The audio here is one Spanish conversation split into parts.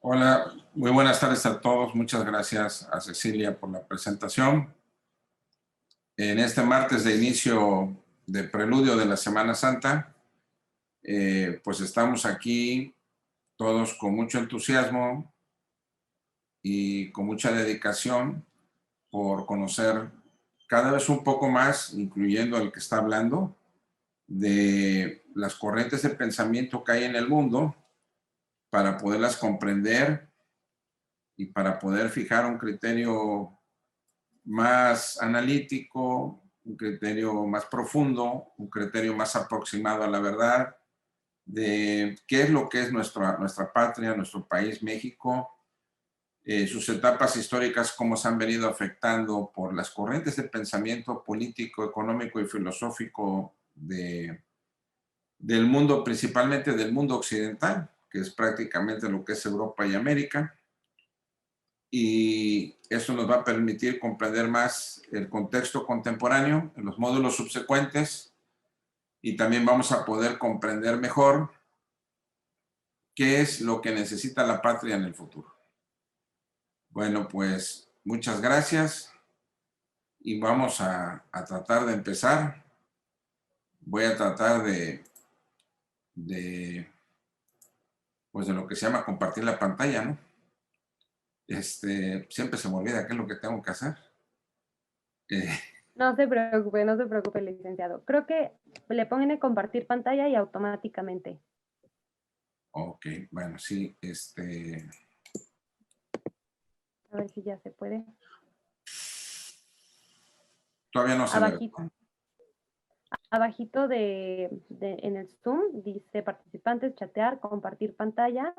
Hola, muy buenas tardes a todos. Muchas gracias a Cecilia por la presentación. En este martes de inicio de preludio de la Semana Santa, pues estamos aquí todos con mucho entusiasmo y con mucha dedicación por conocer cada vez un poco más, incluyendo el que está hablando, de las corrientes de pensamiento que hay en el mundo para poderlas comprender y para poder fijar un criterio más analítico, un criterio más profundo, un criterio más aproximado a la verdad de qué es lo que es nuestra patria, nuestro país, México, sus etapas históricas, cómo se han venido afectando por las corrientes de pensamiento político, económico y filosófico del mundo, principalmente del mundo occidental, que es prácticamente lo que es Europa y América. Y eso nos va a permitir comprender más el contexto contemporáneo en los módulos subsecuentes y también vamos a poder comprender mejor qué es lo que necesita la patria en el futuro. Bueno, pues muchas gracias y vamos a tratar de empezar. Voy a tratar de, pues de lo que se llama compartir la pantalla, ¿no? Siempre se me olvida qué es lo que tengo que hacer. Eh, No se preocupe, licenciado. Creo que le ponen en compartir pantalla y automáticamente. ok, bueno, sí, A ver si ya se puede. todavía no se ve. Abajito, abajito en el Zoom dice participantes, chatear, compartir pantalla.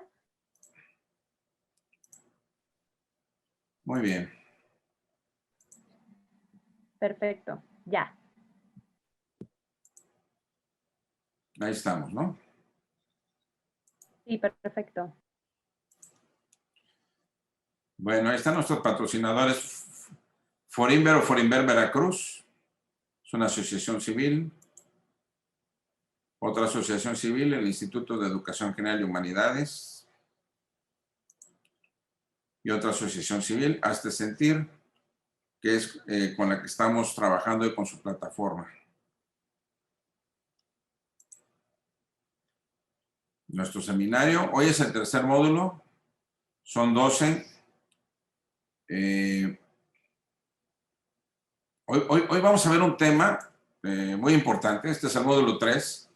Muy bien. Perfecto, ya. Ahí estamos, ¿no? Sí, perfecto. Bueno, ahí están nuestros patrocinadores. Forinver o Forinver Veracruz, es una asociación civil. Otra asociación civil, el Instituto de Educación General y Humanidades. Y otra asociación civil, Hazte Sentir, que es con la que estamos trabajando y con su plataforma. Nuestro seminario, hoy es el tercer módulo, son 12. Hoy vamos a ver un tema muy importante, este es el módulo 3.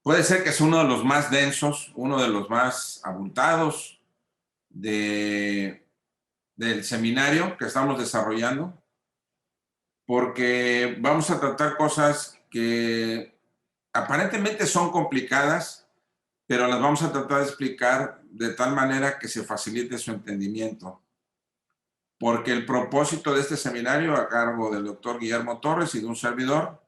Puede ser que es uno de los más densos, uno de los más abultados del seminario que estamos desarrollando, porque vamos a tratar cosas que aparentemente son complicadas, pero las vamos a tratar de explicar de tal manera que se facilite su entendimiento. Porque el propósito de este seminario, a cargo del doctor Guillermo Torres y de un servidor,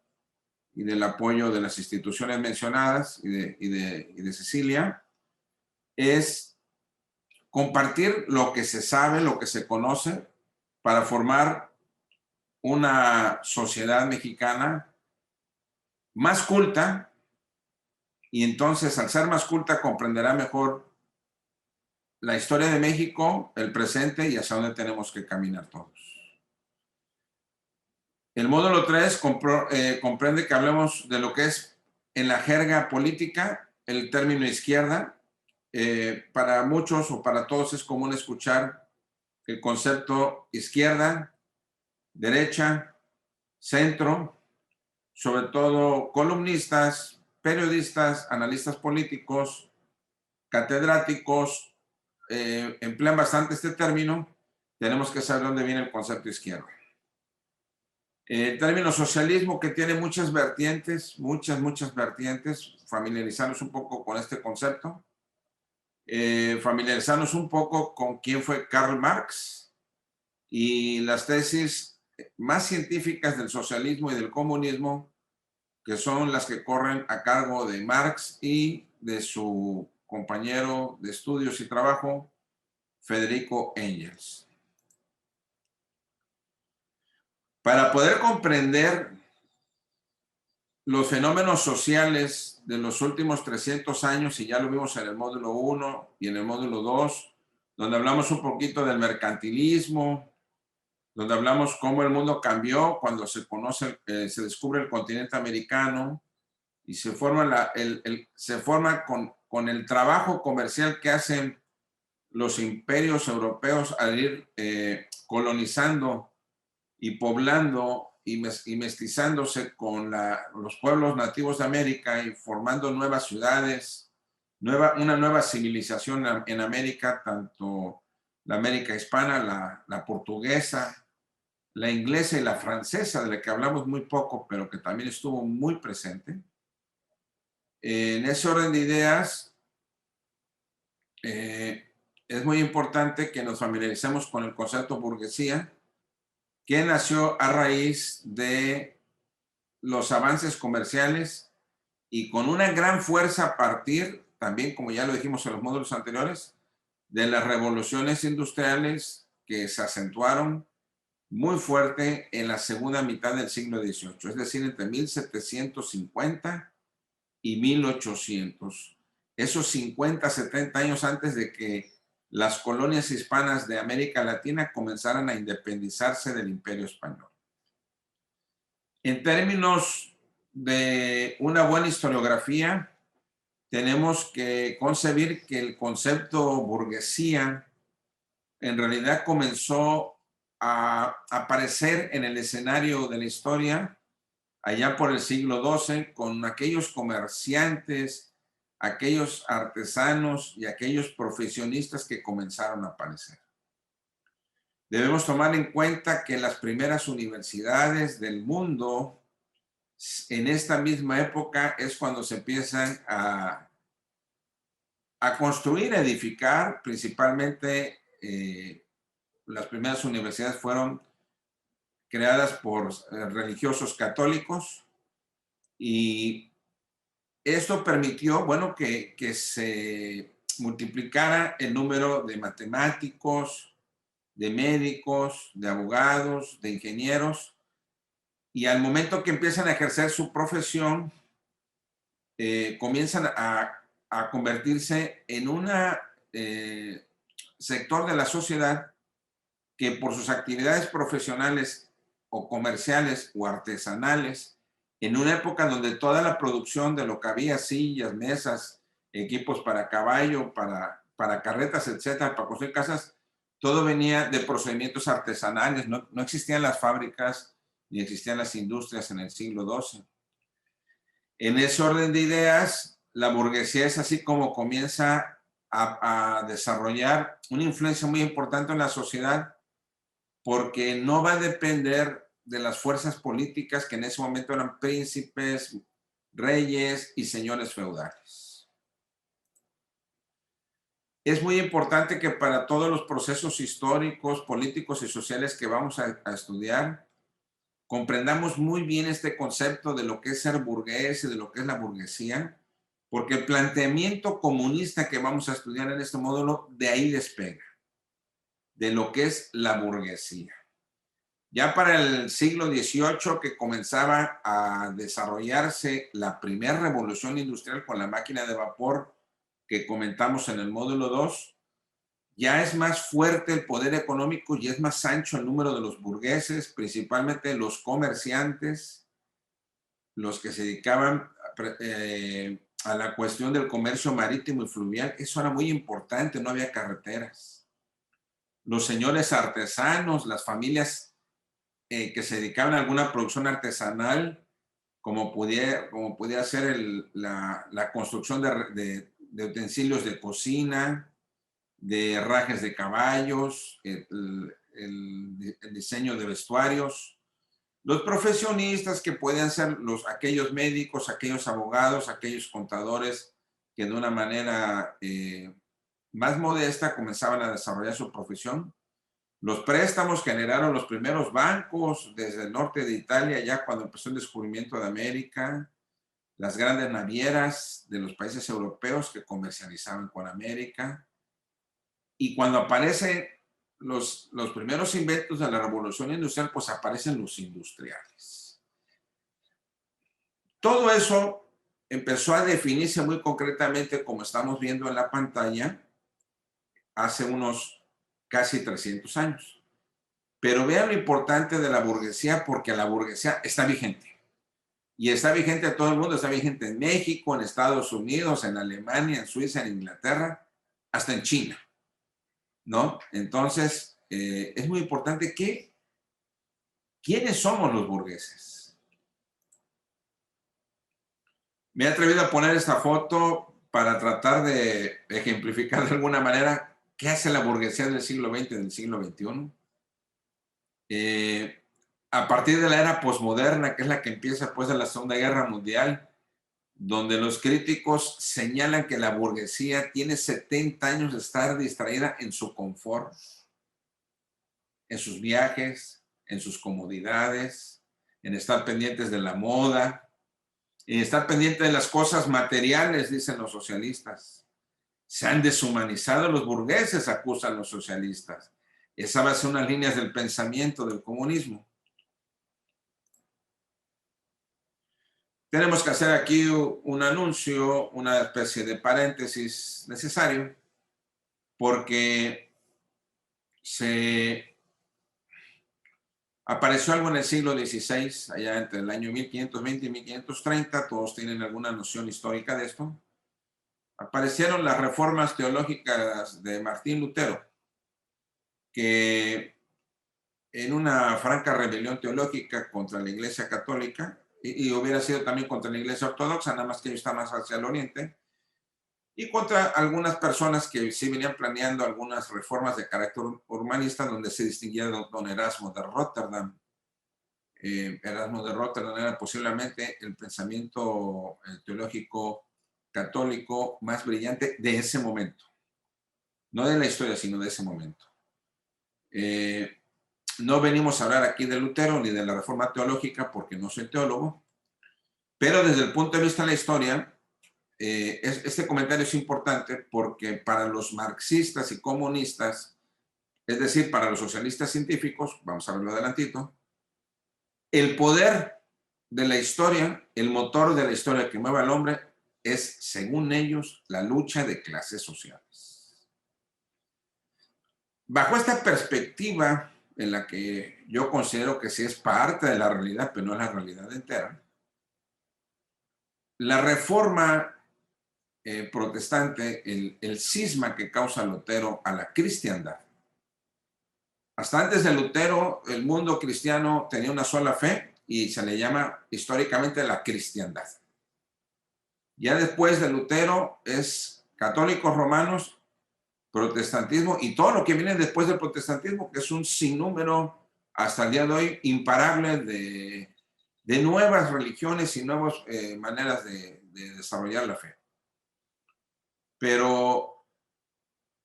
y del apoyo de las instituciones mencionadas y de Cecilia, es compartir lo que se sabe, lo que se conoce, para formar una sociedad mexicana más culta, y entonces al ser más culta comprenderá mejor la historia de México, el presente y hacia dónde tenemos que caminar todos. El módulo 3 comprende que hablemos de lo que es en la jerga política el término izquierda. Para muchos o para todos es común escuchar el concepto izquierda, derecha, centro, sobre todo columnistas, periodistas, analistas políticos, catedráticos, emplean bastante este término. Tenemos que saber dónde viene el concepto izquierda. El término socialismo, que tiene muchas vertientes, muchas vertientes, familiarizarnos un poco con este concepto. Familiarizarnos un poco con quién fue Karl Marx y las tesis más científicas del socialismo y del comunismo, que son las que corren a cargo de Marx y de su compañero de estudios y trabajo, Federico Engels. Para poder comprender los fenómenos sociales de los últimos 300 años, y ya lo vimos en el módulo 1 y en el módulo 2, donde hablamos un poquito del mercantilismo, donde hablamos cómo el mundo cambió cuando se conoce, se descubre el continente americano y se forma, se forma con el trabajo comercial que hacen los imperios europeos al ir colonizando y poblando y mestizándose con los pueblos nativos de América y formando nuevas ciudades, una nueva civilización en América, tanto la América hispana, la portuguesa, la inglesa y la francesa, de la que hablamos muy poco, pero que también estuvo muy presente. En ese orden de ideas, es muy importante que nos familiaricemos con el concepto burguesía, que nació a raíz de los avances comerciales y con una gran fuerza a partir, también como ya lo dijimos en los módulos anteriores, de las revoluciones industriales que se acentuaron muy fuerte en la segunda mitad del siglo XVIII, es decir, entre 1750 y 1800. Esos 50, 70 años antes de que las colonias hispanas de América Latina comenzaran a independizarse del Imperio Español. En términos de una buena historiografía, tenemos que concebir que el concepto burguesía en realidad comenzó a aparecer en el escenario de la historia allá por el siglo XII con aquellos comerciantes, aquellos artesanos y aquellos profesionistas que comenzaron a aparecer. Debemos tomar en cuenta que las primeras universidades del mundo en esta misma época es cuando se empiezan a construir, a edificar. Principalmente las primeras universidades fueron creadas por religiosos católicos y esto permitió, bueno, que se multiplicara el número de matemáticos, de médicos, de abogados, de ingenieros, y al momento que empiezan a ejercer su profesión, comienzan a convertirse en un sector de la sociedad que por sus actividades profesionales o comerciales o artesanales, en una época donde toda la producción de lo que había, sillas, mesas, equipos para caballo, para carretas, etcétera, para construir casas, todo venía de procedimientos artesanales. No existían las fábricas ni existían las industrias en el siglo XII. En ese orden de ideas, la burguesía es así como comienza a desarrollar una influencia muy importante en la sociedad, porque no va a depender de las fuerzas políticas que en ese momento eran príncipes, reyes y señores feudales. Es muy importante que para todos los procesos históricos, políticos y sociales que vamos a estudiar, comprendamos muy bien este concepto de lo que es ser burgués y de lo que es la burguesía, porque el planteamiento comunista que vamos a estudiar en este módulo de ahí despega, de lo que es la burguesía. Ya para el siglo XVIII, que comenzaba a desarrollarse la primera revolución industrial con la máquina de vapor que comentamos en el módulo 2, ya es más fuerte el poder económico y es más ancho el número de los burgueses, principalmente los comerciantes, los que se dedicaban a la cuestión del comercio marítimo y fluvial. Eso era muy importante, no había carreteras. Los señores artesanos, las familias que se dedicaban a alguna producción artesanal, como pudiera ser la construcción de utensilios de cocina, de herrajes de caballos, el diseño de vestuarios. Los profesionistas que pueden ser aquellos médicos, aquellos abogados, aquellos contadores que de una manera más modesta comenzaban a desarrollar su profesión. Los préstamos generaron los primeros bancos desde el norte de Italia, ya cuando empezó el descubrimiento de América, las grandes navieras de los países europeos que comercializaban con América. Y cuando aparecen los primeros inventos de la revolución industrial, pues aparecen los industriales. Todo eso empezó a definirse muy concretamente, como estamos viendo en la pantalla, hace unos casi 300 años. Pero vean lo importante de la burguesía, porque la burguesía está vigente. Y está vigente en todo el mundo, está vigente en México, en Estados Unidos, en Alemania, en Suiza, en Inglaterra, hasta en China, ¿no? Entonces, es muy importante que, ¿quiénes somos los burgueses? Me he atrevido a poner esta foto para tratar de ejemplificar de alguna manera qué hace la burguesía del siglo XX y del siglo XXI. A partir de la era posmoderna, que es la que empieza después de la Segunda Guerra Mundial, donde los críticos señalan que la burguesía tiene 70 años de estar distraída en su confort, en sus viajes, en sus comodidades, en estar pendientes de la moda, en estar pendientes de las cosas materiales, dicen los socialistas. Se han deshumanizado los burgueses, acusan los socialistas. Esa va a ser unas líneas del pensamiento del comunismo. Tenemos que hacer aquí un anuncio, una especie de paréntesis necesario, porque se apareció algo en el siglo XVI, allá entre el año 1520 y 1530, todos tienen alguna noción histórica de esto. Aparecieron las reformas teológicas de Martín Lutero, que en una franca rebelión teológica contra la Iglesia Católica, y hubiera sido también contra la Iglesia Ortodoxa, nada más que está más hacia el oriente, y contra algunas personas que sí venían planeando algunas reformas de carácter urbanista, donde se distinguía don Erasmo de Rotterdam. Erasmo de Rotterdam era posiblemente el pensamiento teológico católico más brillante de ese momento. No de la historia, sino de ese momento. No venimos a hablar aquí de Lutero ni de la reforma teológica porque no soy teólogo, pero desde el punto de vista de la historia, este comentario es importante porque para los marxistas y comunistas, es decir, para los socialistas científicos, vamos a verlo adelantito, el poder de la historia, el motor de la historia que mueve al hombre, es, según ellos, la lucha de clases sociales. Bajo esta perspectiva, en la que yo considero que sí es parte de la realidad, pero no es la realidad entera, la reforma protestante, el cisma que causa Lutero a la cristiandad. Hasta antes de Lutero, el mundo cristiano tenía una sola fe y se le llama históricamente la cristiandad. Ya después de Lutero es católicos romanos, protestantismo y todo lo que viene después del protestantismo, que es un sinnúmero hasta el día de hoy imparable de nuevas religiones y nuevas maneras de desarrollar la fe. Pero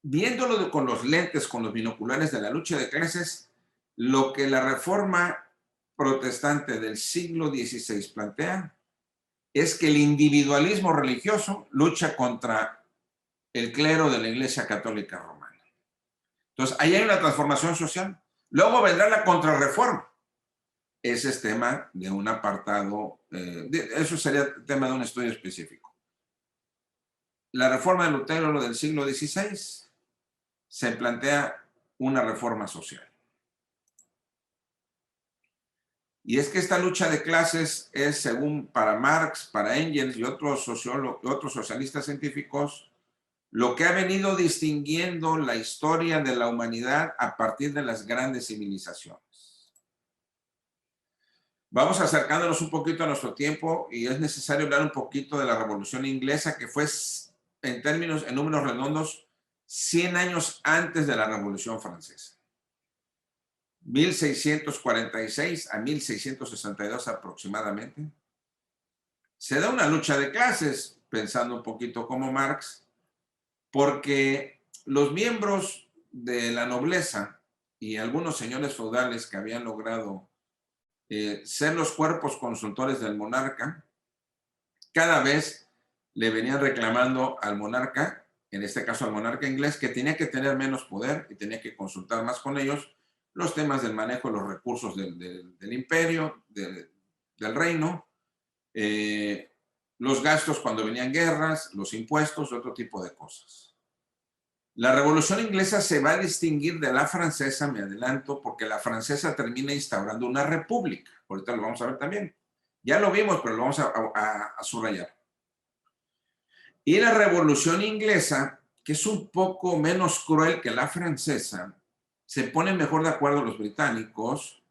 viéndolo con los lentes, con los binoculares de la lucha de clases, lo que la reforma protestante del siglo XVI plantea es que el individualismo religioso lucha contra el clero de la Iglesia Católica Romana. Entonces, ahí hay una transformación social. Luego vendrá la contrarreforma. Ese es tema de un apartado, eso sería tema de un estudio específico. La reforma de Lutero, lo del siglo XVI, se plantea una reforma social. Y es que esta lucha de clases es, según para Marx, para Engels y otros socialistas científicos, lo que ha venido distinguiendo la historia de la humanidad a partir de las grandes civilizaciones. Vamos acercándonos un poquito a nuestro tiempo y es necesario hablar un poquito de la Revolución Inglesa, que fue, en números redondos, 100 años antes de la Revolución Francesa. 1646 a 1662 aproximadamente. Se da una lucha de clases, pensando un poquito como Marx, porque los miembros de la nobleza y algunos señores feudales que habían logrado ser los cuerpos consultores del monarca, cada vez le venían reclamando al monarca, en este caso al monarca inglés, que tenía que tener menos poder y tenía que consultar más con ellos los temas del manejo de los recursos del imperio, del reino, los gastos cuando venían guerras, los impuestos, otro tipo de cosas. La Revolución Inglesa se va a distinguir de la francesa, me adelanto, porque la francesa termina instaurando una república. Ahorita lo vamos a ver también. Ya lo vimos, pero lo vamos a subrayar. Y la Revolución Inglesa, que es un poco menos cruel que la francesa, se ponen mejor de acuerdo los británicos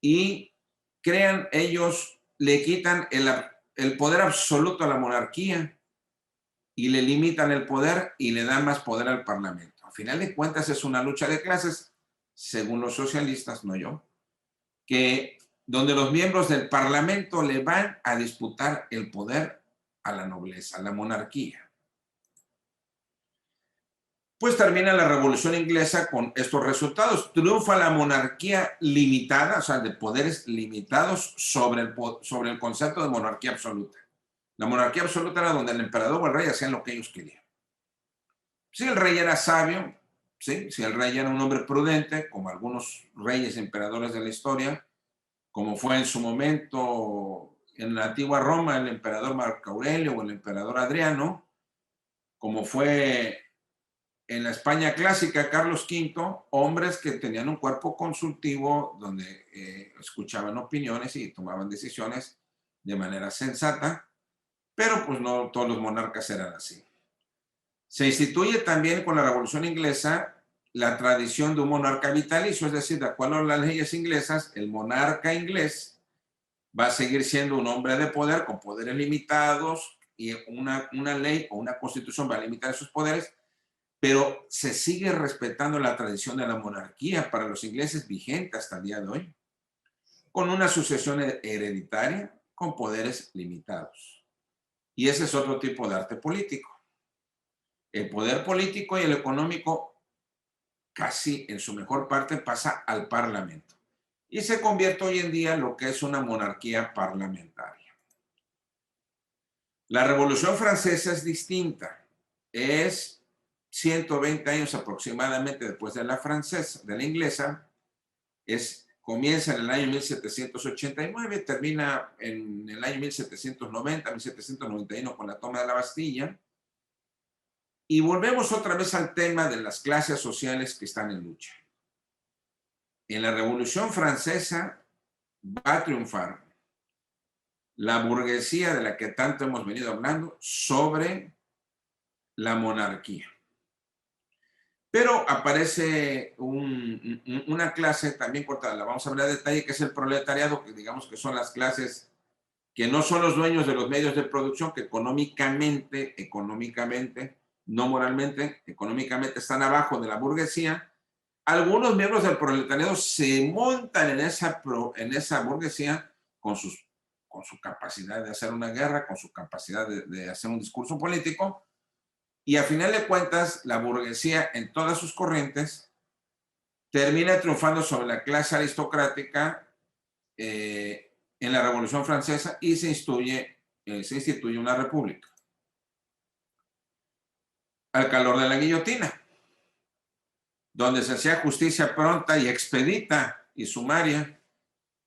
y crean ellos, le quitan el poder absoluto a la monarquía y le limitan el poder y le dan más poder al parlamento. A final de cuentas es una lucha de clases, según los socialistas, no yo, que donde los miembros del parlamento le van a disputar el poder a la nobleza, a la monarquía. Pues termina la Revolución Inglesa con estos resultados. Triunfa la monarquía limitada, o sea, de poderes limitados sobre el concepto de monarquía absoluta. La monarquía absoluta era donde el emperador o el rey hacían lo que ellos querían. Si el rey era sabio, ¿sí? Si el rey era un hombre prudente, como algunos reyes e emperadores de la historia, como fue en su momento en la antigua Roma el emperador Marco Aurelio o el emperador Adriano, como fue en la España clásica, Carlos V, hombres que tenían un cuerpo consultivo donde escuchaban opiniones y tomaban decisiones de manera sensata, pero pues no todos los monarcas eran así. Se instituye también con la Revolución Inglesa la tradición de un monarca vitalicio, es decir, de acuerdo a las leyes inglesas, el monarca inglés va a seguir siendo un hombre de poder con poderes limitados y una ley o una constitución va a limitar esos poderes, pero se sigue respetando la tradición de la monarquía para los ingleses vigente hasta el día de hoy, con una sucesión hereditaria con poderes limitados. Y ese es otro tipo de arte político. El poder político y el económico casi en su mejor parte pasa al parlamento y se convierte hoy en día en lo que es una monarquía parlamentaria. La Revolución Francesa es distinta. Es 120 años aproximadamente después de la francesa, de la inglesa, comienza en el año 1789, termina en el año 1790, 1791 con la toma de la Bastilla, y volvemos otra vez al tema de las clases sociales que están en lucha. En la Revolución Francesa va a triunfar la burguesía de la que tanto hemos venido hablando sobre la monarquía. Pero aparece una clase también cortada, la vamos a hablar de detalle, que es el proletariado, que digamos que son las clases que no son los dueños de los medios de producción, que económicamente, no moralmente, económicamente están abajo de la burguesía. Algunos miembros del proletariado se montan en esa burguesía con su capacidad de hacer una guerra, con su capacidad de hacer un discurso político. Y a final de cuentas, la burguesía en todas sus corrientes termina triunfando sobre la clase aristocrática en la Revolución Francesa y se instituye una república. Al calor de la guillotina, donde se hacía justicia pronta y expedita y sumaria.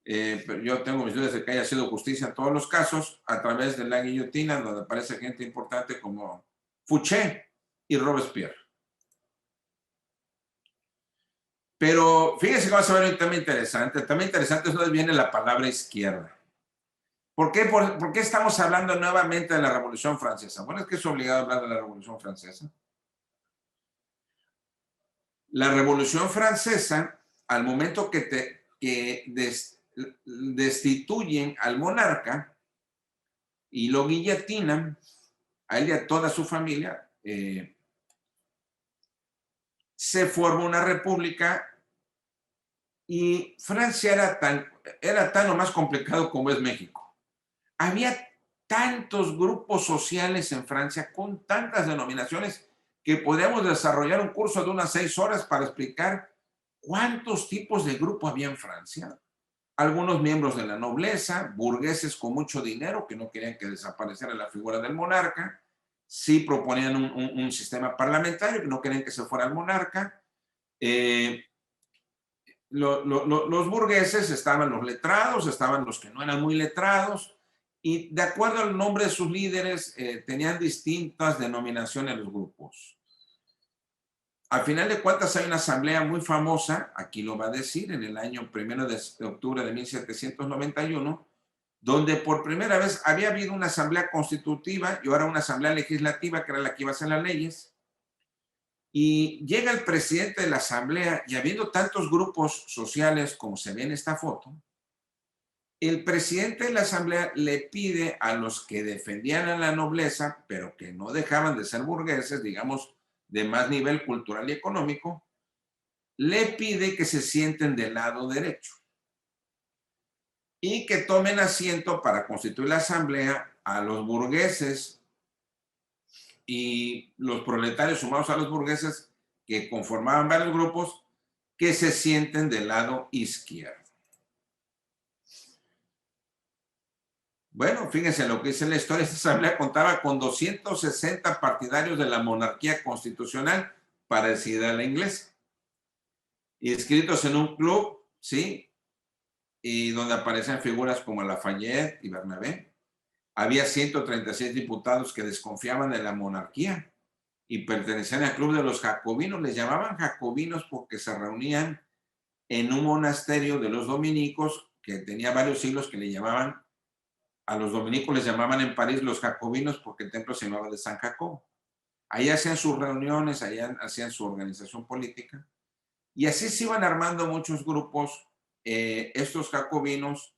Pero yo tengo mis dudas de que haya sido justicia en todos los casos, a través de la guillotina, donde aparece gente importante como Fouché y Robespierre. Pero fíjense que va a ser un tema interesante. El tema interesante es donde viene la palabra izquierda. ¿Por qué estamos hablando nuevamente de la Revolución Francesa? Bueno, es que es obligado hablar de la Revolución Francesa. La Revolución Francesa, al momento que destituyen al monarca y lo guillotinan, a él y a toda su familia, se forma una república y Francia era tan o más complicado como es México. Había tantos grupos sociales en Francia con tantas denominaciones que podríamos desarrollar un curso de unas 6 horas para explicar cuántos tipos de grupo había en Francia. Algunos miembros de la nobleza, burgueses con mucho dinero que no querían que desapareciera la figura del monarca, sí proponían un sistema parlamentario que no querían que se fuera el monarca. Los burgueses estaban los letrados, estaban los que no eran muy letrados, Y de acuerdo al nombre de sus líderes, tenían distintas denominaciones los grupos. Al final de cuentas hay una asamblea muy famosa, aquí lo va a decir, en el año 1 de octubre de 1791, donde por primera vez había habido una asamblea constitutiva y ahora una asamblea legislativa, que era la que iba a hacer las leyes. Y llega el presidente de la asamblea y habiendo tantos grupos sociales como se ve en esta foto, el presidente de la asamblea le pide a los que defendían a la nobleza, pero que no dejaban de ser burgueses, digamos, de más nivel cultural y económico, le pide que se sienten del lado derecho y que tomen asiento para constituir la asamblea a los burgueses y los proletarios sumados a los burgueses que conformaban varios grupos que se sienten del lado izquierdo. Bueno, fíjense lo que dice la historia. Esta asamblea contaba con 260 partidarios de la monarquía constitucional parecida a la inglesa, inscritos en un club, ¿sí? Y donde aparecen figuras como Lafayette y Bernabé. Había 136 diputados que desconfiaban de la monarquía y pertenecían al club de los jacobinos. Les llamaban jacobinos porque se reunían en un monasterio de los dominicos que tenía varios siglos, que le llamaban, a los dominicos les llamaban en París los jacobinos porque el templo se llamaba de San Jacobo. Ahí hacían sus reuniones, ahí hacían su organización política y así se iban armando muchos grupos. Estos jacobinos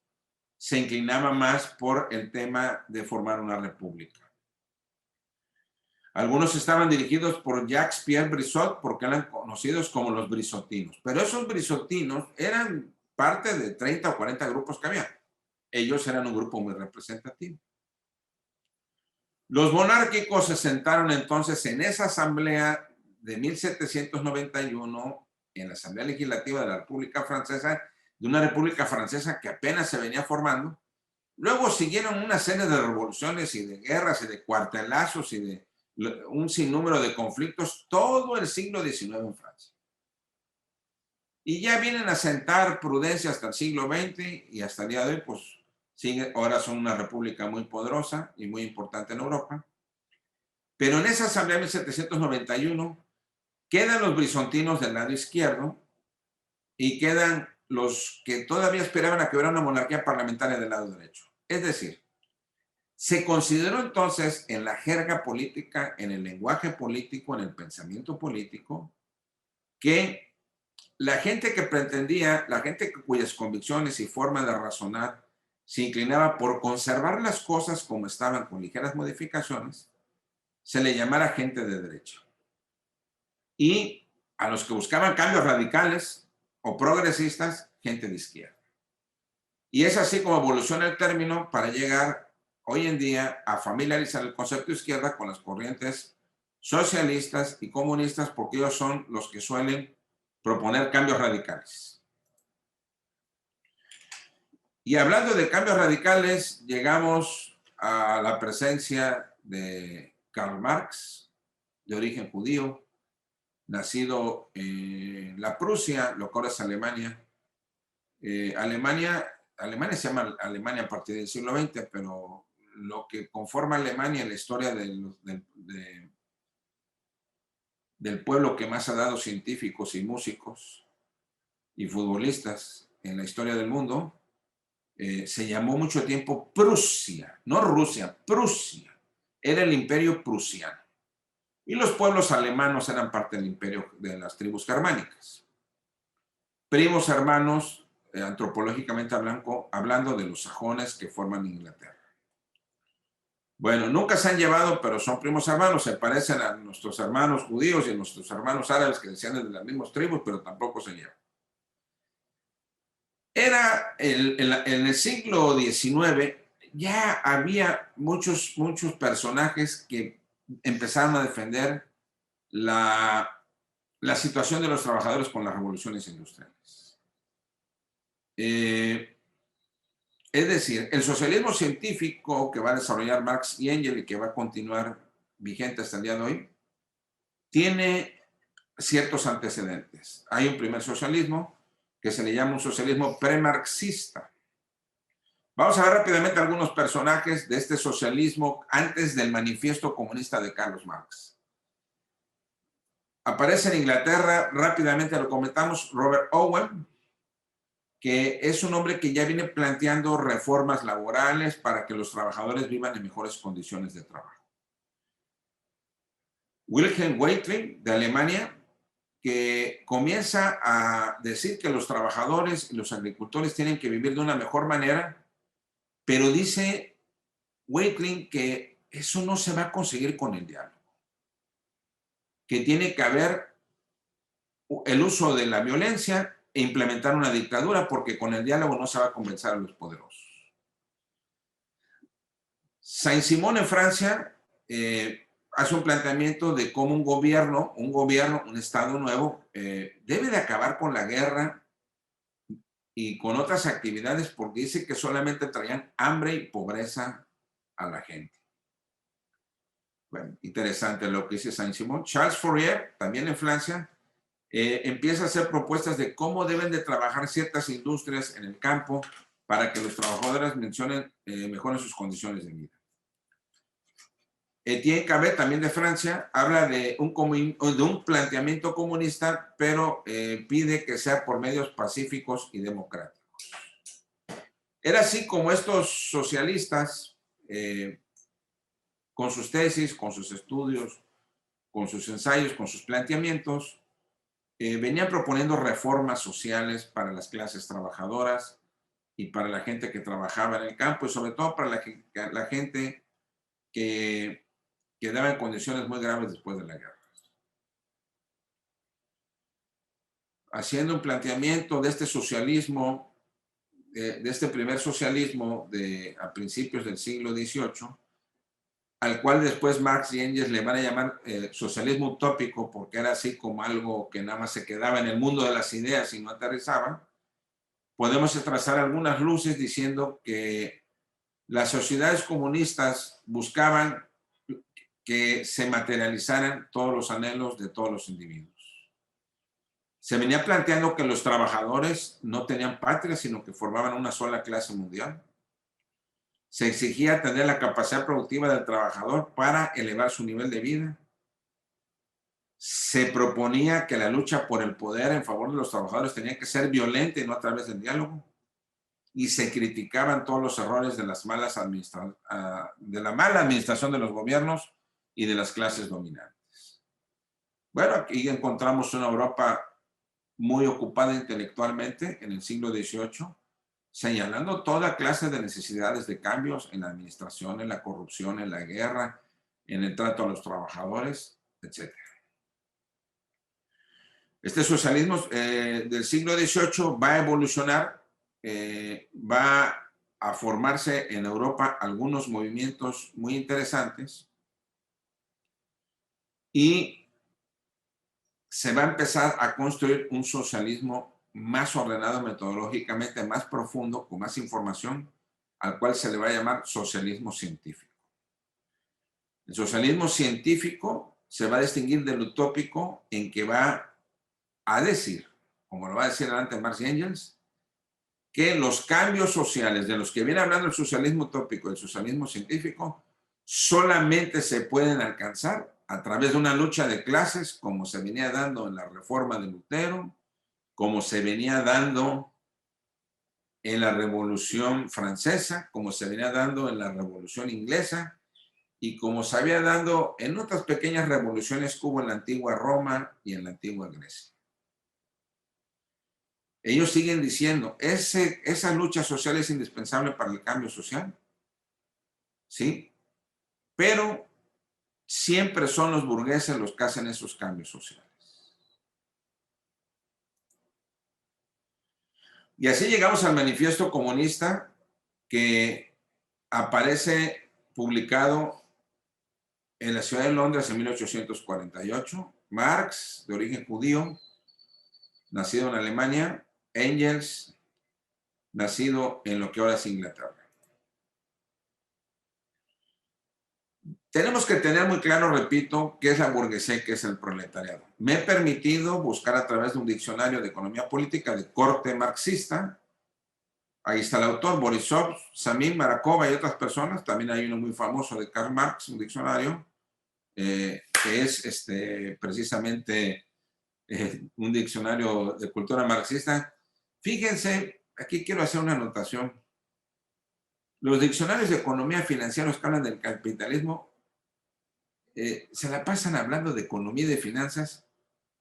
se inclinaban más por el tema de formar una república. Algunos estaban dirigidos por Jacques-Pierre Brissot porque eran conocidos como los brisotinos, pero esos brisotinos eran parte de 30 o 40 grupos que había. Ellos eran un grupo muy representativo. Los monárquicos se sentaron entonces en esa asamblea de 1791, en la Asamblea Legislativa de la República Francesa, de una República Francesa que apenas se venía formando. Luego siguieron una serie de revoluciones y de guerras y de cuartelazos y de un sinnúmero de conflictos todo el siglo XIX en Francia. Y ya vienen a sentar prudencia hasta el siglo XX y hasta el día de hoy, pues ahora son una república muy poderosa y muy importante en Europa. Pero en esa asamblea de 1791 quedan los brisontinos del lado izquierdo y quedan los que todavía esperaban a que hubiera una monarquía parlamentaria del lado derecho. Es decir, se consideró entonces en la jerga política, en el lenguaje político, en el pensamiento político, que la gente que pretendía, la gente cuyas convicciones y forma de razonar se inclinaba por conservar las cosas como estaban con ligeras modificaciones, se le llamara gente de derecha. Y a los que buscaban cambios radicales o progresistas, gente de izquierda. Y es así como evoluciona el término para llegar hoy en día a familiarizar el concepto de izquierda con las corrientes socialistas y comunistas, porque ellos son los que suelen proponer cambios radicales. Y hablando de cambios radicales, llegamos a la presencia de Karl Marx, de origen judío, nacido en la Prusia, lo que ahora es Alemania. Alemania se llama Alemania a partir del siglo XX, pero lo que conforma Alemania, la historia del pueblo que más ha dado científicos y músicos y futbolistas en la historia del mundo, se llamó mucho tiempo Prusia, no Rusia, Prusia. Era el imperio prusiano. Y los pueblos alemanos eran parte del imperio de las tribus germánicas. Primos hermanos, antropológicamente hablando de los sajones que forman Inglaterra. Bueno, nunca se han llevado, pero son primos hermanos, se parecen a nuestros hermanos judíos y a nuestros hermanos árabes que descienden de las mismas tribus, pero tampoco se llevan. En el siglo XIX ya había muchos personajes que empezaron a defender la situación de los trabajadores con las revoluciones industriales. Es decir, el socialismo científico que va a desarrollar Marx y Engels y que va a continuar vigente hasta el día de hoy, tiene ciertos antecedentes. Hay un primer socialismo que se le llama un socialismo premarxista, Vamos a ver rápidamente algunos personajes de este socialismo antes del manifiesto comunista de Carlos Marx. Aparece en Inglaterra, rápidamente lo comentamos, Robert Owen, que es un hombre que ya viene planteando reformas laborales para que los trabajadores vivan en mejores condiciones de trabajo. Wilhelm Weitling, de Alemania, que comienza a decir que los trabajadores y los agricultores tienen que vivir de una mejor manera, pero dice Weitling que eso no se va a conseguir con el diálogo, que tiene que haber el uso de la violencia e implementar una dictadura, porque con el diálogo no se va a convencer a los poderosos. Saint-Simon en Francia hace un planteamiento de cómo un gobierno, un Estado nuevo, debe de acabar con la guerra y con otras actividades, porque dice que solamente traían hambre y pobreza a la gente. Bueno, interesante lo que dice Saint-Simon. Charles Fourier, también en Francia, empieza a hacer propuestas de cómo deben de trabajar ciertas industrias en el campo para que los trabajadores mejoren sus condiciones de vida. Etienne Cabet, también de Francia, habla de un planteamiento comunista, pero pide que sea por medios pacíficos y democráticos. Era así como estos socialistas, con sus tesis, con sus estudios, con sus ensayos, con sus planteamientos, venían proponiendo reformas sociales para las clases trabajadoras y para la gente que trabajaba en el campo, y sobre todo para la gente que quedaba en condiciones muy graves después de la guerra. Haciendo un planteamiento de este socialismo, de este primer socialismo a principios del siglo XVIII, al cual después Marx y Engels le van a llamar socialismo utópico, porque era así como algo que nada más se quedaba en el mundo de las ideas y no aterrizaba. Podemos trazar algunas luces diciendo que las sociedades comunistas buscaban que se materializaran todos los anhelos de todos los individuos. Se venía planteando que los trabajadores no tenían patria, sino que formaban una sola clase mundial. Se exigía tener la capacidad productiva del trabajador para elevar su nivel de vida. Se proponía que la lucha por el poder en favor de los trabajadores tenía que ser violenta y no a través del diálogo. Y se criticaban todos los errores de la mala administración de los gobiernos y de las clases dominantes. Bueno, aquí encontramos una Europa muy ocupada intelectualmente en el siglo XVIII, señalando toda clase de necesidades de cambios en la administración, en la corrupción, en la guerra, en el trato a los trabajadores, etc. Este socialismo del siglo XVIII va a evolucionar, va a formarse en Europa algunos movimientos muy interesantes y se va a empezar a construir un socialismo más ordenado metodológicamente, más profundo, con más información, al cual se le va a llamar socialismo científico. El socialismo científico se va a distinguir del utópico en que va a decir, como lo va a decir adelante Marx y Engels, que los cambios sociales de los que viene hablando el socialismo utópico y el socialismo científico solamente se pueden alcanzar a través de una lucha de clases, como se venía dando en la Reforma de Lutero, como se venía dando en la Revolución Francesa, como se venía dando en la Revolución Inglesa y como se había dado en otras pequeñas revoluciones que hubo en la antigua Roma y en la antigua Grecia. Ellos siguen diciendo, esa lucha social es indispensable para el cambio social, ¿sí? Pero siempre son los burgueses los que hacen esos cambios sociales. Y así llegamos al manifiesto comunista que aparece publicado en la ciudad de Londres en 1848. Marx, de origen judío, nacido en Alemania. Engels, nacido en lo que ahora es Inglaterra. Tenemos que tener muy claro, repito, qué es la burguesía y qué es el proletariado. Me he permitido buscar a través de un diccionario de economía política de corte marxista Ahí está el autor, Borisov, Samim, Marakova y otras personas. También hay uno muy famoso de Karl Marx, un diccionario, que es precisamente un diccionario de cultura marxista. Fíjense, aquí quiero hacer una anotación. Los diccionarios de economía financiera que hablan del capitalismo se la pasan hablando de economía y de finanzas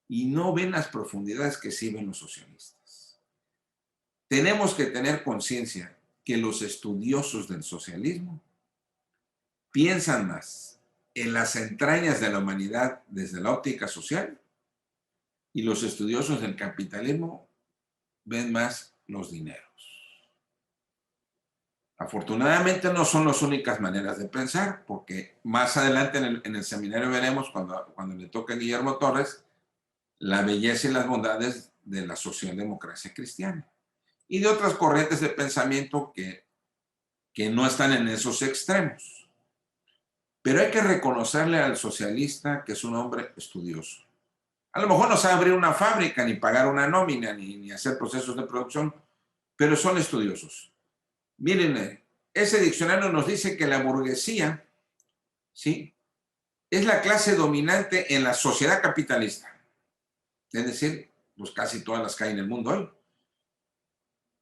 y no ven las profundidades que sí ven los socialistas. Tenemos que tener conciencia que los estudiosos del socialismo piensan más en las entrañas de la humanidad desde la óptica social y los estudiosos del capitalismo ven más los dineros. Afortunadamente no son las únicas maneras de pensar, porque más adelante en el seminario veremos, cuando le toque a Guillermo Torres, la belleza y las bondades de la socialdemocracia cristiana y de otras corrientes de pensamiento que no están en esos extremos. Pero hay que reconocerle al socialista que es un hombre estudioso. A lo mejor no sabe abrir una fábrica, ni pagar una nómina, ni hacer procesos de producción, pero son estudiosos. Miren, ese diccionario nos dice que la burguesía, ¿sí?, es la clase dominante en la sociedad capitalista. Es decir, pues casi todas las que hay en el mundo hoy,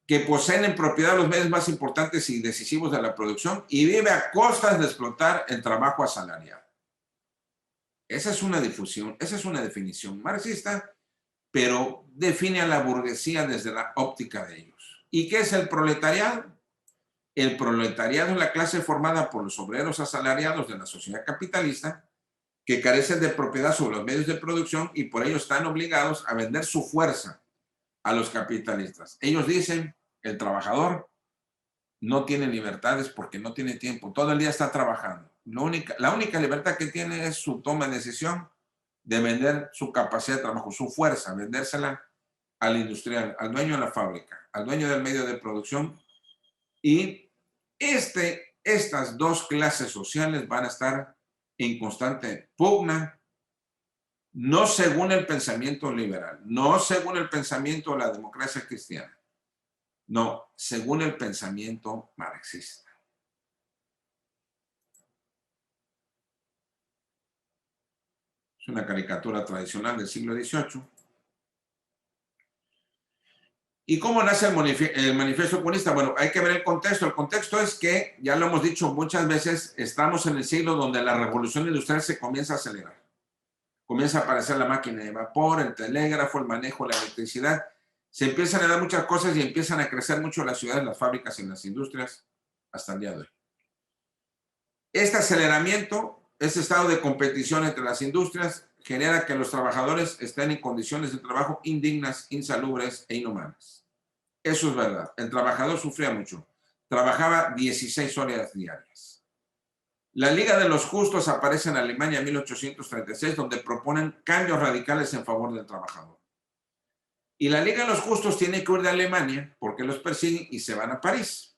que poseen en propiedad los medios más importantes y decisivos de la producción y vive a costas de explotar el trabajo asalariado. Esa es una difusión, esa es una definición marxista, pero define a la burguesía desde la óptica de ellos. ¿Y qué es el proletariado? El proletariado es la clase formada por los obreros asalariados de la sociedad capitalista que carecen de propiedad sobre los medios de producción y por ello están obligados a vender su fuerza a los capitalistas. Ellos dicen, el trabajador no tiene libertades porque no tiene tiempo, todo el día está trabajando. La única libertad que tiene es su toma de decisión de vender su capacidad de trabajo, su fuerza, vendérsela al industrial, al dueño de la fábrica, al dueño del medio de producción. Y estas dos clases sociales van a estar en constante pugna, no según el pensamiento liberal, no según el pensamiento de la democracia cristiana, no, según el pensamiento marxista. Es una caricatura tradicional del siglo XVIII. ¿Y cómo nace el manifiesto comunista? Bueno, hay que ver el contexto. El contexto es que, ya lo hemos dicho muchas veces, estamos en el siglo donde la revolución industrial se comienza a acelerar. Comienza a aparecer la máquina de vapor, el telégrafo, el manejo de la electricidad. Se empiezan a dar muchas cosas y empiezan a crecer mucho las ciudades, las fábricas y las industrias hasta el día de hoy. Este aceleramiento, este estado de competición entre las industrias, genera que los trabajadores estén en condiciones de trabajo indignas, insalubres e inhumanas. Eso es verdad. El trabajador sufría mucho. Trabajaba 16 horas diarias. La Liga de los Justos aparece en Alemania en 1836, donde proponen cambios radicales en favor del trabajador. Y la Liga de los Justos tiene que huir de Alemania porque los persiguen y se van a París.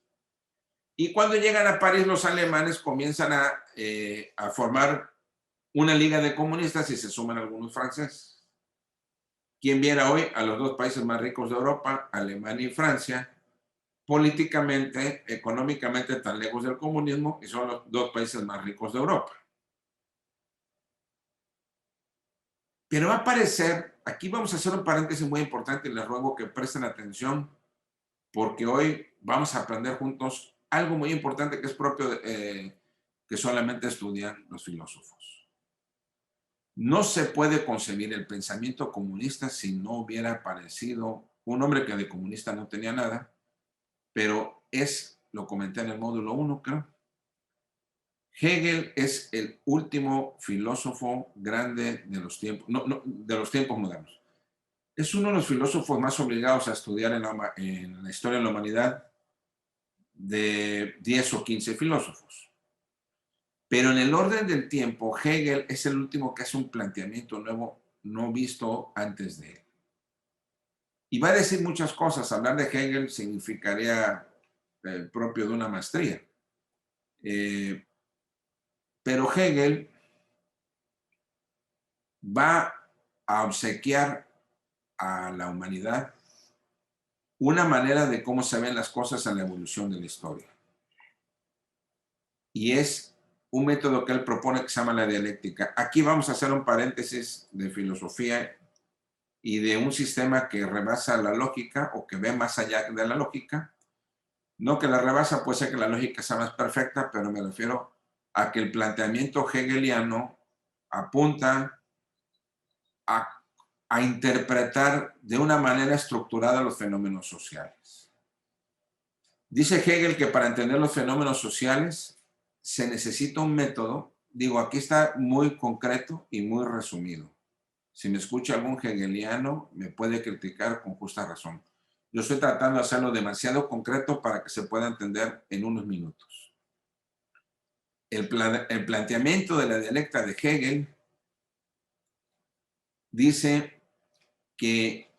Y cuando llegan a París, los alemanes comienzan a formar una liga de comunistas y se suman algunos franceses. Quien viera hoy a los dos países más ricos de Europa, Alemania y Francia, políticamente, económicamente tan lejos del comunismo y son los dos países más ricos de Europa. Pero va a aparecer, aquí vamos a hacer un paréntesis muy importante y les ruego que presten atención porque hoy vamos a aprender juntos algo muy importante que es propio que solamente estudian los filósofos. No se puede concebir el pensamiento comunista si no hubiera aparecido un hombre que de comunista no tenía nada, pero lo comenté en el módulo 1, creo. Hegel es el último filósofo grande de los tiempos, de los tiempos modernos. Es uno de los filósofos más obligados a estudiar en la historia de la humanidad de 10 o 15 filósofos. Pero en el orden del tiempo, Hegel es el último que hace un planteamiento nuevo no visto antes de él. Y va a decir muchas cosas. Hablar de Hegel significaría propio de una maestría. Pero Hegel va a obsequiar a la humanidad una manera de cómo se ven las cosas en la evolución de la historia. Y es un método que él propone que se llama la dialéctica. Aquí vamos a hacer un paréntesis de filosofía y de un sistema que rebasa la lógica o que ve más allá de la lógica. No que la rebasa, puede ser que la lógica sea más perfecta, pero me refiero a que el planteamiento hegeliano apunta a interpretar de una manera estructurada los fenómenos sociales. Dice Hegel que para entender los fenómenos sociales se necesita un método, digo, aquí está muy concreto y muy resumido. Si me escucha algún hegeliano, me puede criticar con justa razón. Yo estoy tratando de hacerlo demasiado concreto para que se pueda entender en unos minutos. El planteamiento de la dialéctica de Hegel dice que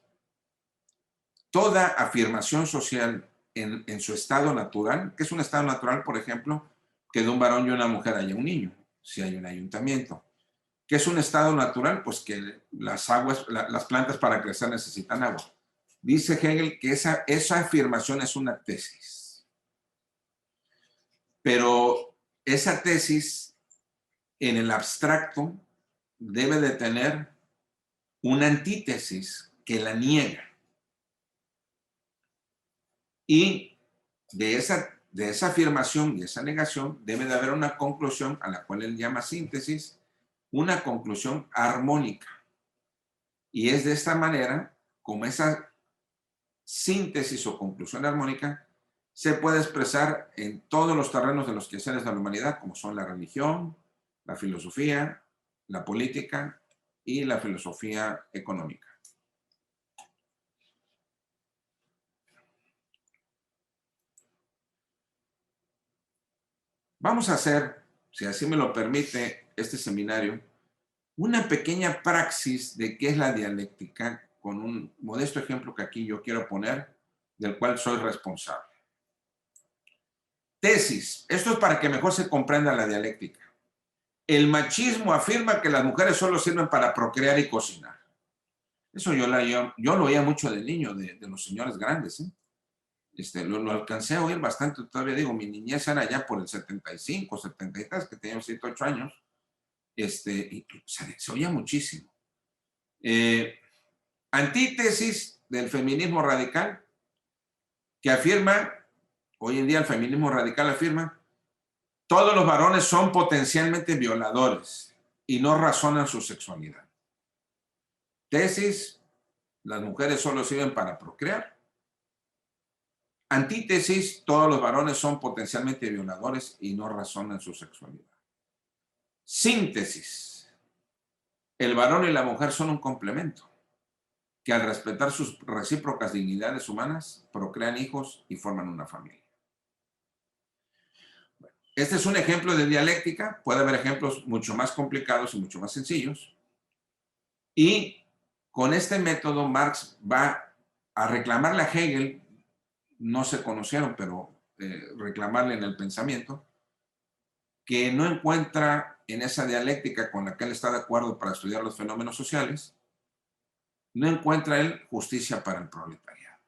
toda afirmación social en su estado natural, que es un estado natural, por ejemplo, que de un varón y una mujer haya un niño, si hay un ayuntamiento. ¿Qué es un estado natural? Pues que las plantas para crecer necesitan agua. Dice Hegel que esa afirmación es una tesis. Pero esa tesis, en el abstracto, debe de tener una antítesis que la niega. Y de esa afirmación y esa negación debe de haber una conclusión a la cual él llama síntesis, una conclusión armónica. Y es de esta manera como esa síntesis o conclusión armónica se puede expresar en todos los terrenos de los quehaceres de la humanidad, como son la religión, la filosofía, la política y la filosofía económica. Vamos a hacer, si así me lo permite este seminario, una pequeña praxis de qué es la dialéctica con un modesto ejemplo que aquí yo quiero poner, del cual soy responsable. Tesis. Esto es para que mejor se comprenda la dialéctica. El machismo afirma que las mujeres solo sirven para procrear y cocinar. Eso yo lo oía mucho de niño, de los señores grandes, ¿eh? Lo alcancé a oír bastante, todavía digo, mi niñez era ya por el 75, 73, que tenía 7, 8 años, y se oía muchísimo. Antítesis del feminismo radical, que afirma, hoy en día el feminismo radical afirma, todos los varones son potencialmente violadores y no razonan su sexualidad. Tesis, las mujeres solo sirven para procrear. Antítesis, todos los varones son potencialmente violadores y no razonan su sexualidad. Síntesis, el varón y la mujer son un complemento, que al respetar sus recíprocas dignidades humanas, procrean hijos y forman una familia. Bueno, este es un ejemplo de dialéctica, puede haber ejemplos mucho más complicados y mucho más sencillos. Y con este método Marx va a reclamarle a Hegel, no se conocieron, pero reclamarle en el pensamiento, que no encuentra en esa dialéctica con la que él está de acuerdo para estudiar los fenómenos sociales, no encuentra él justicia para el proletariado.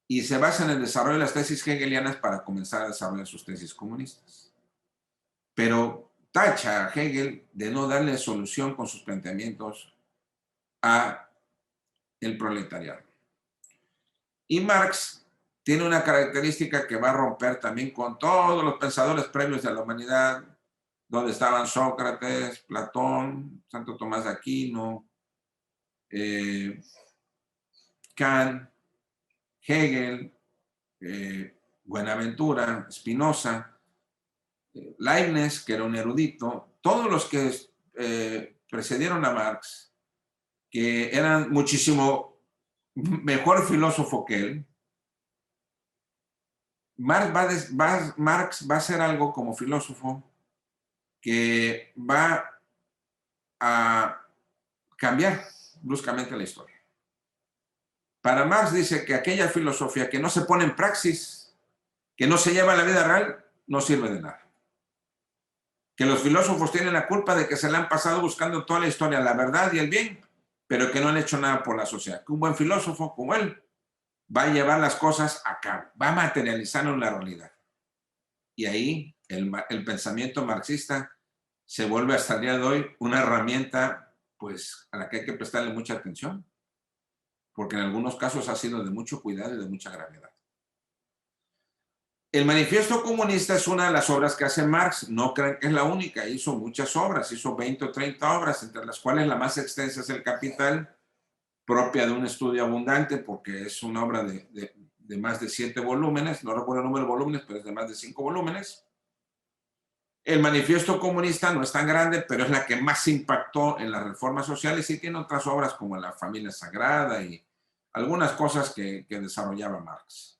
Y se basa en el desarrollo de las tesis hegelianas para comenzar a desarrollar sus tesis comunistas. Pero tacha a Hegel de no darle solución con sus planteamientos a el proletariado. Y Marx tiene una característica que va a romper también con todos los pensadores previos de la humanidad, donde estaban Sócrates, Platón, Santo Tomás de Aquino, Kant, Hegel, Buenaventura, Spinoza, Leibniz, que era un erudito, todos los que precedieron a Marx, que eran muchísimo mejor filósofo que él. Marx va a hacer algo como filósofo que va a cambiar bruscamente la historia. Para Marx dice que aquella filosofía que no se pone en praxis, que no se lleva a la vida real, no sirve de nada. Que los filósofos tienen la culpa de que se le han pasado buscando toda la historia la verdad y el bien, pero que no han hecho nada por la sociedad. Que un buen filósofo como él va a llevar las cosas a cabo, va a materializarlo en la realidad. Y ahí el pensamiento marxista se vuelve hasta el día de hoy una herramienta pues, a la que hay que prestarle mucha atención, porque en algunos casos ha sido de mucho cuidado y de mucha gravedad. El Manifiesto Comunista es una de las obras que hace Marx. No crean que es la única. Hizo muchas obras, hizo 20 o 30 obras, entre las cuales la más extensa es El Capital, propia de un estudio abundante, porque es una obra de más de 7 volúmenes. No recuerdo el número de volúmenes, pero es de más de 5 volúmenes. El Manifiesto Comunista no es tan grande, pero es la que más impactó en las reformas sociales y tiene otras obras como La Familia Sagrada y algunas cosas que desarrollaba Marx.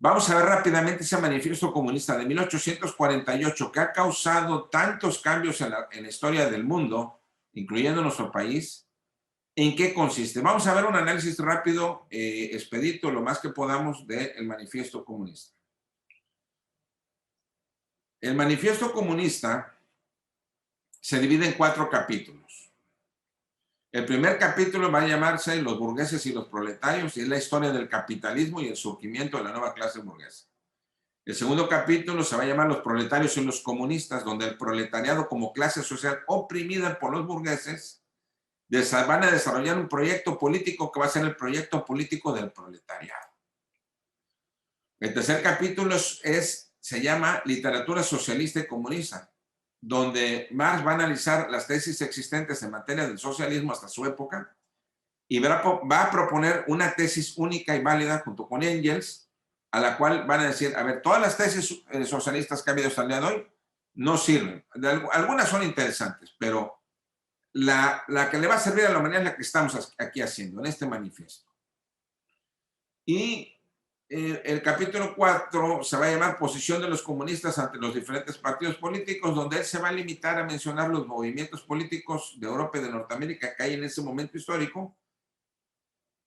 Vamos a ver rápidamente ese Manifiesto Comunista de 1848 que ha causado tantos cambios en la historia del mundo, incluyendo nuestro país. ¿En qué consiste? Vamos a ver un análisis rápido, expedito, lo más que podamos, del Manifiesto Comunista. El Manifiesto Comunista se divide en 4 capítulos. El primer capítulo va a llamarse Los burgueses y los proletarios, y es la historia del capitalismo y el surgimiento de la nueva clase burguesa. El segundo capítulo se va a llamar Los proletarios y los comunistas, donde el proletariado como clase social oprimida por los burgueses van a desarrollar un proyecto político que va a ser el proyecto político del proletariado. El tercer capítulo se llama Literatura socialista y comunista, donde Marx va a analizar las tesis existentes en materia del socialismo hasta su época y va a proponer una tesis única y válida junto con Engels, a la cual van a decir, a ver, todas las tesis socialistas que ha habido hasta el día de hoy no sirven. Algunas son interesantes, pero la que le va a servir a la humanidad es la que estamos aquí haciendo, en este manifiesto. Y el capítulo 4 se va a llamar Posición de los comunistas ante los diferentes partidos políticos, donde él se va a limitar a mencionar los movimientos políticos de Europa y de Norteamérica que hay en ese momento histórico,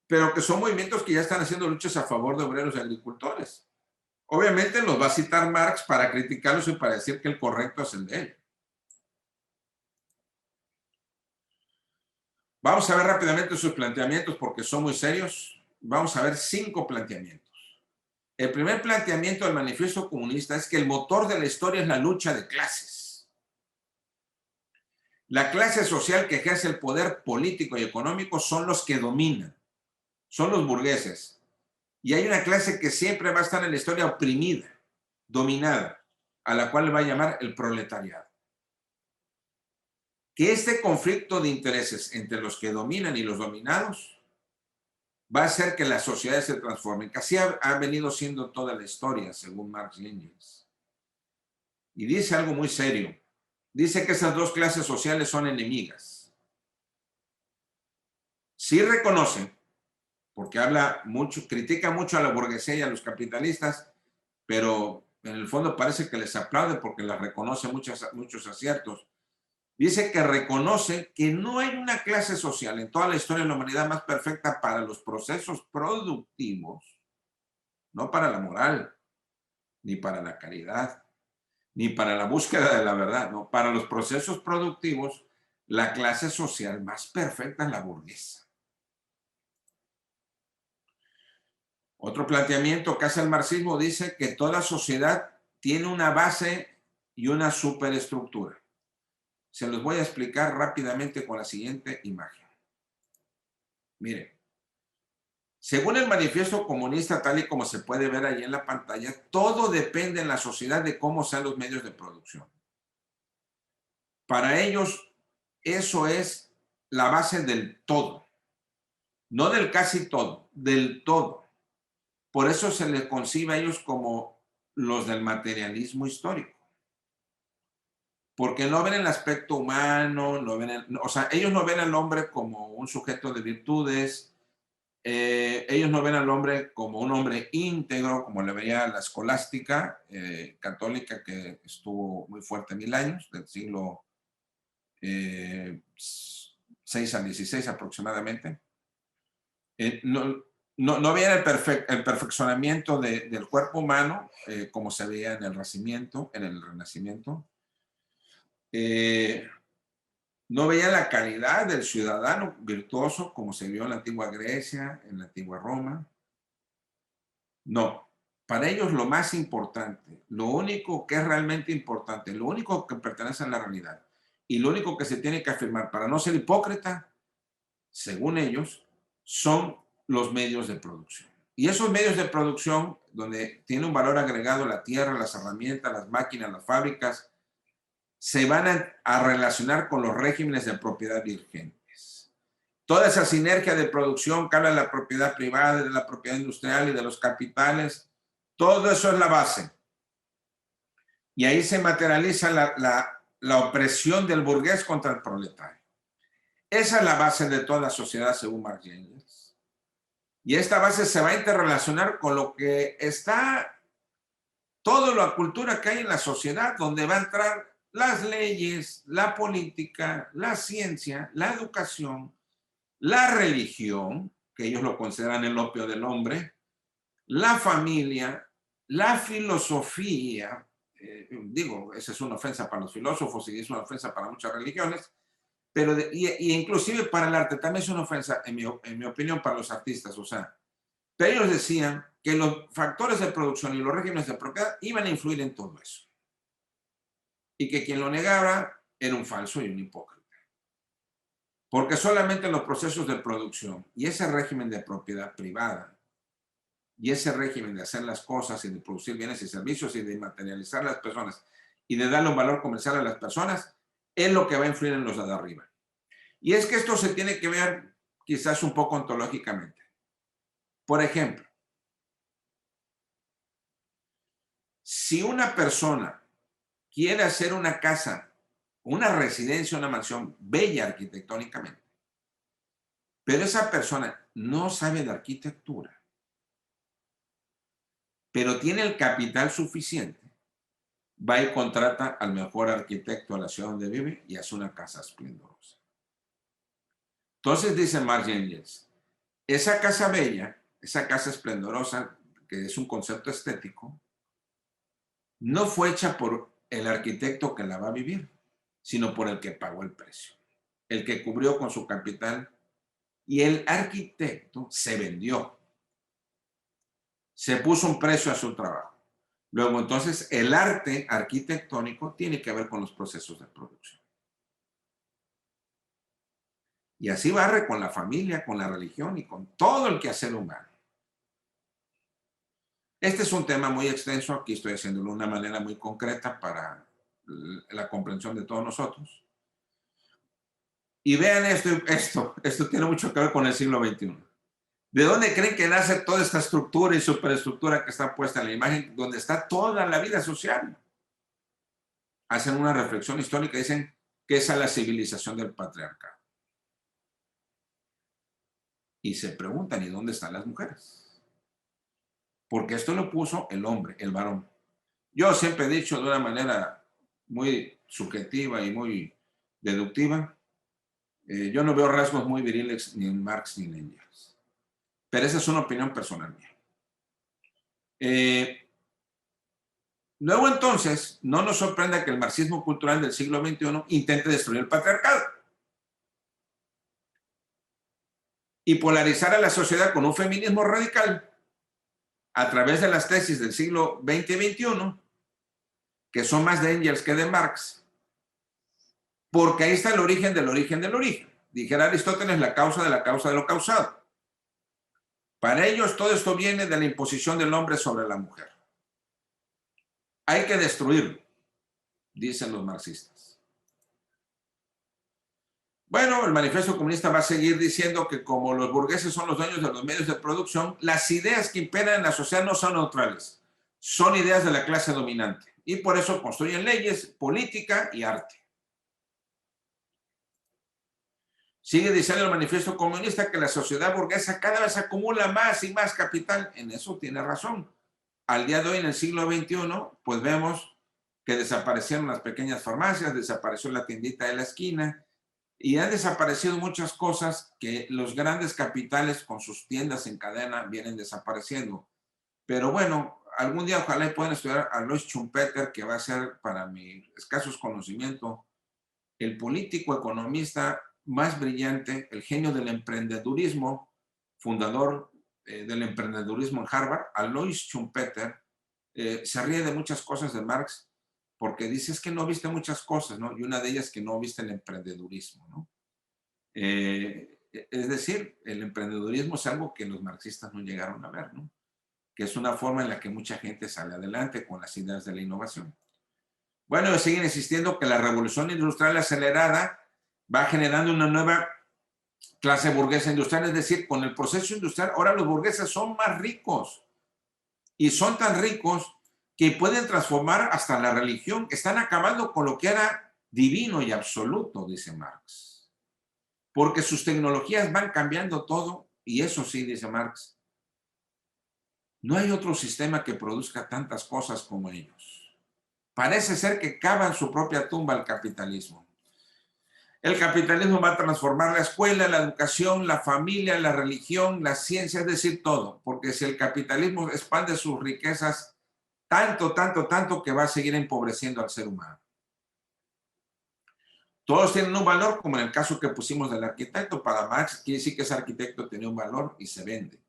pero que son movimientos que ya están haciendo luchas a favor de obreros y agricultores. Obviamente los va a citar Marx para criticarlos y para decir que el correcto es el de él. Vamos a ver rápidamente sus planteamientos porque son muy serios. Vamos a ver 5 planteamientos. El primer planteamiento del Manifiesto Comunista es que el motor de la historia es la lucha de clases. La clase social que ejerce el poder político y económico son los que dominan, son los burgueses. Y hay una clase que siempre va a estar en la historia oprimida, dominada, a la cual le va a llamar el proletariado. Que este conflicto de intereses entre los que dominan y los dominados va a hacer que las sociedades se transformen, que así ha venido siendo toda la historia, según Marx y Engels. Y dice algo muy serio. Dice que esas dos clases sociales son enemigas. Sí reconoce, porque habla mucho, critica mucho a la burguesía y a los capitalistas, pero en el fondo parece que les aplaude porque las reconoce muchos aciertos. Dice que reconoce que no hay una clase social en toda la historia de la humanidad más perfecta para los procesos productivos, no para la moral, ni para la caridad, ni para la búsqueda de la verdad, no, para los procesos productivos, la clase social más perfecta es la burguesa. Otro planteamiento que hace el marxismo dice que toda sociedad tiene una base y una superestructura. Se los voy a explicar rápidamente con la siguiente imagen. Miren, según el Manifiesto Comunista, tal y como se puede ver ahí en la pantalla, todo depende en la sociedad de cómo sean los medios de producción. Para ellos, eso es la base del todo. No del casi todo, del todo. Por eso se les concibe a ellos como los del materialismo histórico. Porque no ven el aspecto humano, o sea, ellos no ven al hombre como un sujeto de virtudes, ellos no ven al hombre como un hombre íntegro, como le veía la escolástica católica que estuvo muy fuerte 1000 años, del siglo 6 al 16 aproximadamente. No veían el perfeccionamiento del cuerpo humano como se veía en el Renacimiento. No veía la calidad del ciudadano virtuoso como se vio en la antigua Grecia, en la antigua Roma. No, para ellos lo más importante, lo único que es realmente importante, lo único que pertenece a la realidad y lo único que se tiene que afirmar para no ser hipócrita, según ellos, son los medios de producción. Y esos medios de producción, donde tiene un valor agregado la tierra, las herramientas, las máquinas, las fábricas, se van a relacionar con los regímenes de propiedad vigentes. Toda esa sinergia de producción que habla de la propiedad privada, de la propiedad industrial y de los capitales, todo eso es la base. Y ahí se materializa la opresión del burgués contra el proletario. Esa es la base de toda sociedad, según Marx y Engels. Y esta base se va a interrelacionar con lo que está, toda la cultura que hay en la sociedad, donde va a entrar las leyes, la política, la ciencia, la educación, la religión, que ellos lo consideran el opio del hombre, la familia, la filosofía, digo, esa es una ofensa para los filósofos y es una ofensa para muchas religiones, pero y inclusive para el arte también es una ofensa, en mi opinión, para los artistas. O sea, pero ellos decían que los factores de producción y los regímenes de propiedad iban a influir en todo eso. Y que quien lo negara era un falso y un hipócrita. Porque solamente los procesos de producción y ese régimen de propiedad privada y ese régimen de hacer las cosas y de producir bienes y servicios y de materializar a las personas y de darle un valor comercial a las personas es lo que va a influir en los de arriba. Y es que esto se tiene que ver quizás un poco ontológicamente. Por ejemplo, si una persona quiere hacer una casa, una residencia, una mansión bella arquitectónicamente, pero esa persona no sabe de arquitectura, pero tiene el capital suficiente, va y contrata al mejor arquitecto de la ciudad donde vive y hace una casa esplendorosa. Entonces dice Marx y Engels, esa casa bella, esa casa esplendorosa, que es un concepto estético, no fue hecha por el arquitecto que la va a vivir, sino por el que pagó el precio, el que cubrió con su capital, y el arquitecto se vendió, se puso un precio a su trabajo. Luego, entonces, el arte arquitectónico tiene que ver con los procesos de producción. Y así barre con la familia, con la religión y con todo el quehacer humano. Este es un tema muy extenso, aquí estoy haciéndolo de una manera muy concreta para la comprensión de todos nosotros. Y vean esto tiene mucho que ver con el siglo XXI. ¿De dónde creen que nace toda esta estructura y superestructura que está puesta en la imagen, donde está toda la vida social? Hacen una reflexión histórica y dicen que esa es la civilización del patriarcado. Y se preguntan, ¿y dónde están las mujeres? Porque esto lo puso el hombre, el varón. Yo siempre he dicho de una manera muy subjetiva y muy deductiva, yo no veo rasgos muy viriles ni en Marx ni en Engels. Pero esa es una opinión personal mía. Luego entonces, no nos sorprenda que el marxismo cultural del siglo XXI intente destruir el patriarcado y polarizar a la sociedad con un feminismo radical a través de las tesis del siglo XX y XXI, que son más de Engels que de Marx, porque ahí está el origen del origen del origen. Dijera Aristóteles, la causa de lo causado. Para ellos todo esto viene de la imposición del hombre sobre la mujer. Hay que destruirlo, dicen los marxistas. Bueno, el manifiesto comunista va a seguir diciendo que como los burgueses son los dueños de los medios de producción, las ideas que imperan en la sociedad no son neutrales, son ideas de la clase dominante. Y por eso construyen leyes, política y arte. Sigue diciendo el manifiesto comunista que la sociedad burguesa cada vez acumula más y más capital. En eso tiene razón. Al día de hoy, en el siglo XXI, pues vemos que desaparecieron las pequeñas farmacias, desapareció la tiendita de la esquina y han desaparecido muchas cosas que los grandes capitales con sus tiendas en cadena vienen desapareciendo. Pero bueno, algún día ojalá puedan estudiar a Alois Schumpeter, que va a ser, para mi escasos conocimiento, el político economista más brillante, el genio del emprendedurismo, fundador del emprendedurismo en Harvard, Alois Schumpeter, se ríe de muchas cosas de Marx porque dice es que no viste muchas cosas, ¿no? Y una de ellas que no viste el emprendedurismo, ¿no? Es decir, el emprendedurismo es algo que los marxistas no llegaron a ver, ¿no? Que es una forma en la que mucha gente sale adelante con las ideas de la innovación. Bueno, siguen insistiendo que la revolución industrial acelerada va generando una nueva clase burguesa industrial, es decir, con el proceso industrial, ahora los burgueses son más ricos y son tan ricos que pueden transformar hasta la religión, que están acabando con lo que era divino y absoluto, dice Marx. Porque sus tecnologías van cambiando todo, y eso sí, dice Marx, no hay otro sistema que produzca tantas cosas como ellos. Parece ser que cavan su propia tumba el capitalismo. El capitalismo va a transformar la escuela, la educación, la familia, la religión, la ciencia, es decir, todo. Porque si el capitalismo expande sus riquezas tanto que va a seguir empobreciendo al ser humano. Todos tienen un valor, como en el caso que pusimos del arquitecto. Para Marx quiere decir que ese arquitecto tenía un valor y se vende.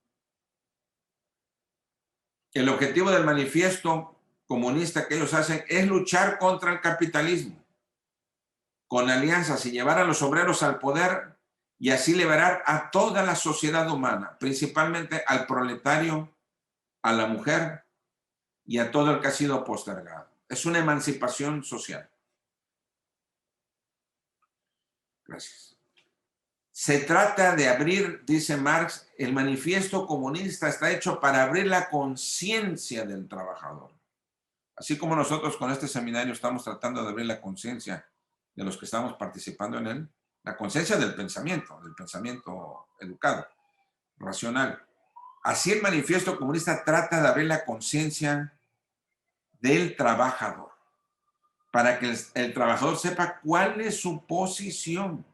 El objetivo del manifiesto comunista que ellos hacen es luchar contra el capitalismo, con alianzas y llevar a los obreros al poder y así liberar a toda la sociedad humana, principalmente al proletario, a la mujer y a todo el que ha sido postergado. Es una emancipación social. Gracias. Se trata de abrir, dice Marx, el manifiesto comunista está hecho para abrir la conciencia del trabajador. Así como nosotros con este seminario estamos tratando de abrir la conciencia de los que estamos participando en él, la conciencia del pensamiento educado, racional. Así el manifiesto comunista trata de abrir la conciencia del trabajador, para que el trabajador sepa cuál es su posición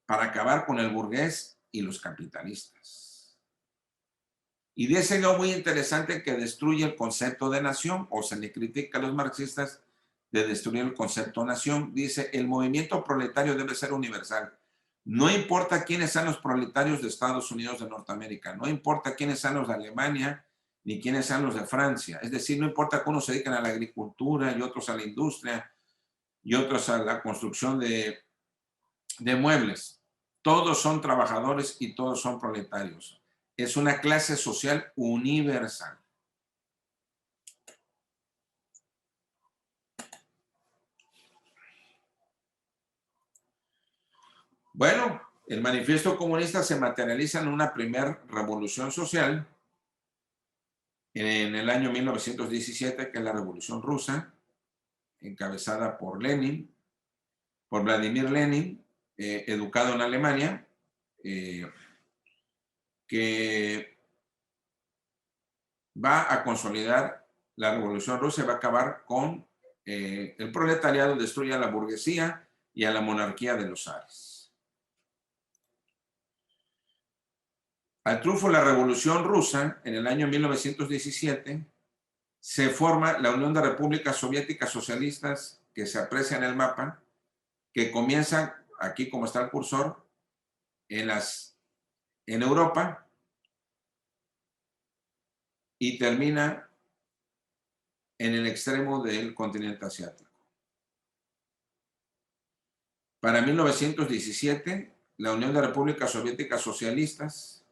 para acabar con el burgués y los capitalistas. Y dice algo muy interesante que destruye el concepto de nación, o se le critica a los marxistas de destruir el concepto nación. Dice, el movimiento proletario debe ser universal. No importa quiénes sean los proletarios de Estados Unidos de Norteamérica, no importa quiénes sean los de Alemania, ni quiénes sean los de Francia. Es decir, no importa que unos se dediquen a la agricultura y otros a la industria y otros a la construcción de muebles. Todos son trabajadores y todos son proletarios. Es una clase social universal. Bueno, el manifiesto comunista se materializa en una primera revolución social en el año 1917, que es la Revolución Rusa, encabezada por Lenin, por Vladimir Lenin, educado en Alemania, que va a consolidar la Revolución Rusa y va a acabar con el proletariado, destruye a la burguesía y a la monarquía de los zares. Al triunfo de la Revolución Rusa, en el año 1917, se forma la Unión de Repúblicas Soviéticas Socialistas, que se aprecia en el mapa, que comienza, aquí como está el cursor, en Europa y termina en el extremo del continente asiático. Para 1917, la Unión de Repúblicas Soviéticas Socialistas,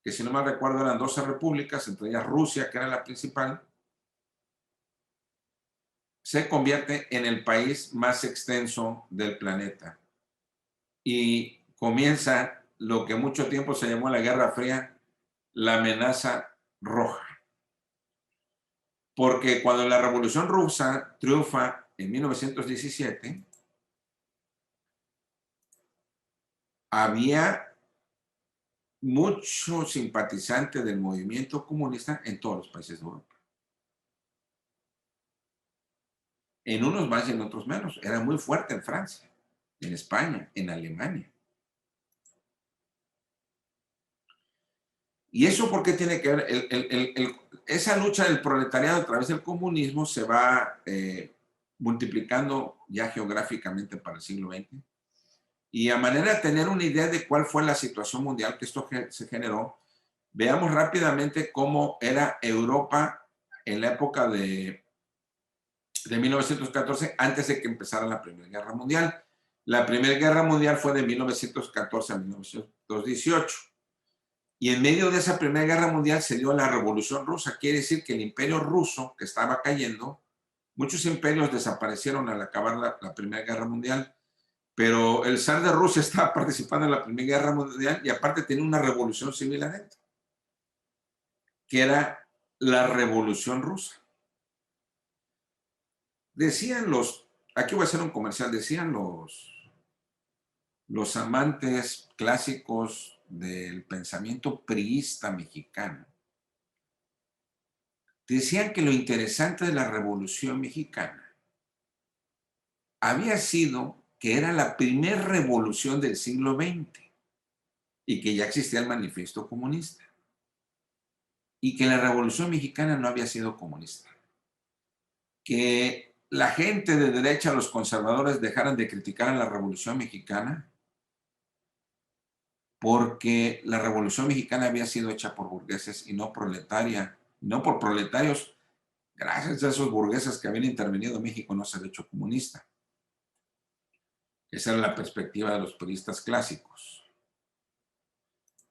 que si no mal recuerdo eran 12 repúblicas, entre ellas Rusia, que era la principal, se convierte en el país más extenso del planeta. Y comienza lo que mucho tiempo se llamó la Guerra Fría, la amenaza roja. Porque cuando la Revolución Rusa triunfa en 1917, había muchos simpatizantes del movimiento comunista en todos los países de Europa. En unos más y en otros menos. Era muy fuerte en Francia, en España, en Alemania. ¿Y eso por qué tiene que ver? Esa lucha del proletariado a través del comunismo se va multiplicando ya geográficamente para el siglo XX. Y a manera de tener una idea de cuál fue la situación mundial que esto se generó, Veamos rápidamente cómo era Europa en la época de 1914, antes de que empezara la Primera Guerra Mundial. La Primera Guerra Mundial fue de 1914 a 1918. Y en medio de esa Primera Guerra Mundial se dio la Revolución Rusa. Quiere decir que el imperio ruso, que estaba cayendo, muchos imperios desaparecieron al acabar la Primera Guerra Mundial, pero el zar de Rusia estaba participando en la Primera Guerra Mundial y aparte tenía una revolución civil adentro, que era la Revolución Rusa. Decían aquí voy a hacer un comercial, decían los amantes clásicos del pensamiento priista mexicano, decían que lo interesante de la Revolución Mexicana había sido que era la primera revolución del siglo XX y que ya existía el Manifiesto Comunista y que la Revolución Mexicana no había sido comunista. Que la gente de derecha, los conservadores, dejaran de criticar a la Revolución Mexicana porque la Revolución Mexicana había sido hecha por burgueses y no proletaria, no por proletarios. Gracias a esos burgueses que habían intervenido en México no se había hecho comunista. Esa era la perspectiva de los puristas clásicos.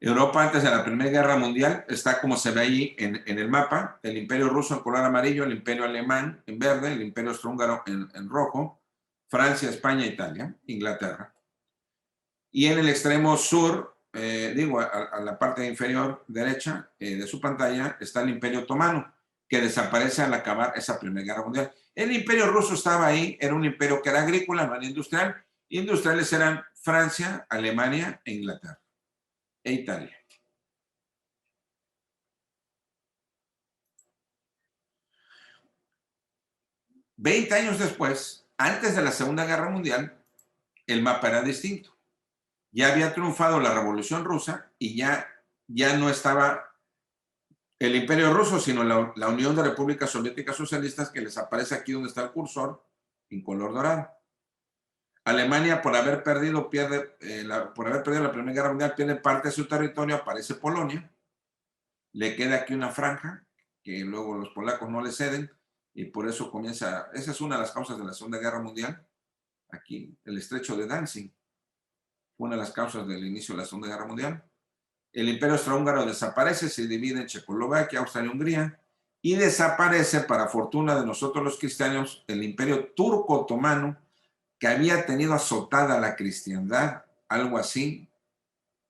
Europa antes de la Primera Guerra Mundial está como se ve ahí en el mapa, el Imperio Ruso en color amarillo, el Imperio Alemán en verde, el Imperio Austrohúngaro en rojo, Francia, España, Italia, Inglaterra. Y en el extremo sur, a la parte inferior derecha de su pantalla, está el Imperio Otomano, que desaparece al acabar esa Primera Guerra Mundial. El Imperio Ruso estaba ahí, era un imperio que era agrícola, no era industrial. Industriales eran Francia, Alemania e Inglaterra. E Italia. Veinte años después, antes de la Segunda Guerra Mundial, el mapa era distinto. Ya había triunfado la Revolución Rusa y ya no estaba el Imperio Ruso, sino la Unión de Repúblicas Soviéticas Socialistas, que les aparece aquí donde está el cursor, en color dorado. Alemania, por haber perdido la Primera Guerra Mundial, pierde parte de su territorio, aparece Polonia. Le queda aquí una franja que luego los polacos no le ceden y por eso comienza, esa es una de las causas de la Segunda Guerra Mundial. Aquí, el estrecho de Danzig fue una de las causas del inicio de la Segunda Guerra Mundial. El Imperio Austrohúngaro desaparece, se divide en Checoslovaquia, Austria y Hungría y desaparece, para fortuna de nosotros los cristianos, el Imperio Turco Otomano, que había tenido azotada la cristiandad, algo así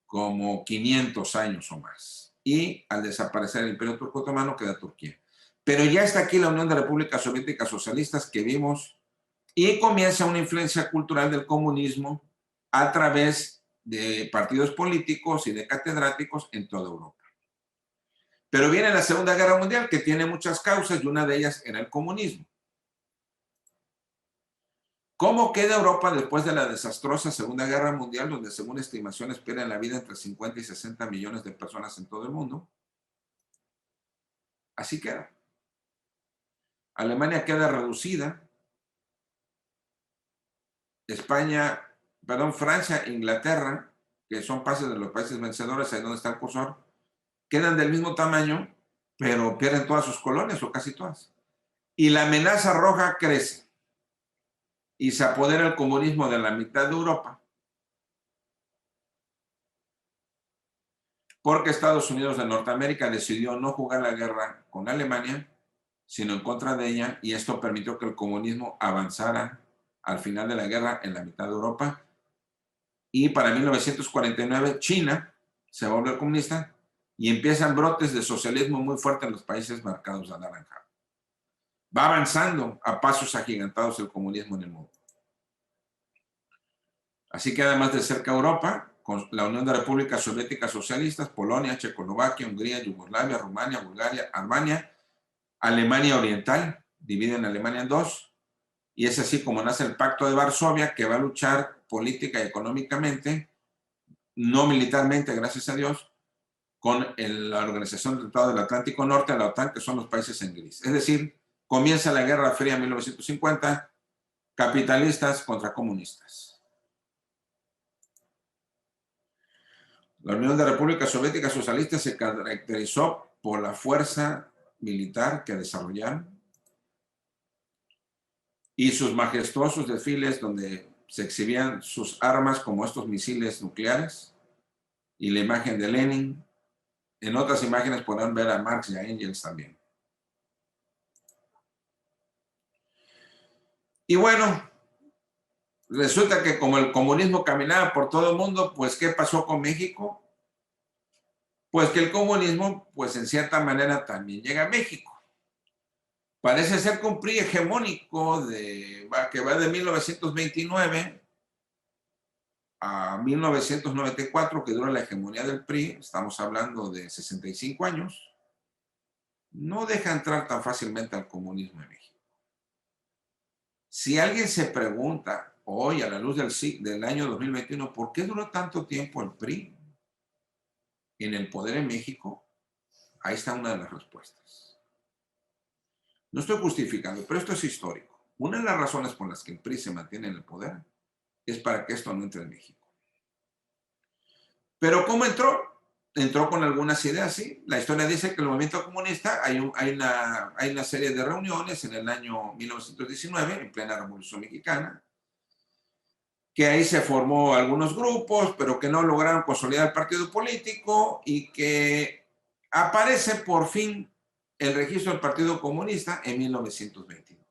como 500 años o más. Y al desaparecer el Imperio Turco Otomano queda Turquía. Pero ya está aquí la Unión de Repúblicas Soviéticas Socialistas que vimos y comienza una influencia cultural del comunismo a través de partidos políticos y de catedráticos en toda Europa. Pero viene la Segunda Guerra Mundial, que tiene muchas causas y una de ellas era el comunismo. ¿Cómo queda Europa después de la desastrosa Segunda Guerra Mundial, donde según estimaciones pierden la vida entre 50 y 60 millones de personas en todo el mundo? Así queda. Alemania queda reducida. Francia e Inglaterra, que son países de los países vencedores, ahí donde está el cursor, quedan del mismo tamaño, pero pierden todas sus colonias o casi todas. Y la amenaza roja crece y se apodera el comunismo de la mitad de Europa, porque Estados Unidos de Norteamérica decidió no jugar la guerra con Alemania, sino en contra de ella, y esto permitió que el comunismo avanzara al final de la guerra en la mitad de Europa. Y para 1949 China se vuelve comunista y empiezan brotes de socialismo muy fuertes en los países marcados de naranja. Va avanzando a pasos agigantados el comunismo en el mundo. Así que además de cerca Europa, con la Unión de Repúblicas Soviéticas Socialistas, Polonia, Checoslovaquia, Hungría, Yugoslavia, Rumania, Bulgaria, Armenia, Alemania Oriental, dividen Alemania en dos, y es así como nace el Pacto de Varsovia, que va a luchar política y económicamente, no militarmente, gracias a Dios, con la Organización del Tratado del Atlántico Norte, la OTAN, que son los países en gris. Es decir, comienza la Guerra Fría en 1950, capitalistas contra comunistas. La Unión de Repúblicas Soviéticas Socialistas se caracterizó por la fuerza militar que desarrollaron y sus majestuosos desfiles donde se exhibían sus armas como estos misiles nucleares y la imagen de Lenin. En otras imágenes podrán ver a Marx y a Engels también. Y bueno, resulta que como el comunismo caminaba por todo el mundo, pues ¿qué pasó con México? Pues que el comunismo, pues en cierta manera también llega a México. Parece ser que un PRI hegemónico que va de 1929 a 1994, que dura la hegemonía del PRI, estamos hablando de 65 años, no deja entrar tan fácilmente al comunismo en México. Si alguien se pregunta hoy, a la luz del año 2021, ¿por qué duró tanto tiempo el PRI en el poder en México? Ahí está una de las respuestas. No estoy justificando, pero esto es histórico. Una de las razones por las que el PRI se mantiene en el poder es para que esto no entre en México. Pero ¿cómo entró? Entró con algunas ideas, sí. La historia dice que el movimiento comunista, hay una serie de reuniones en el año 1919, en plena Revolución Mexicana, que ahí se formó algunos grupos, pero que no lograron consolidar el partido político y que aparece por fin el registro del Partido Comunista en 1922.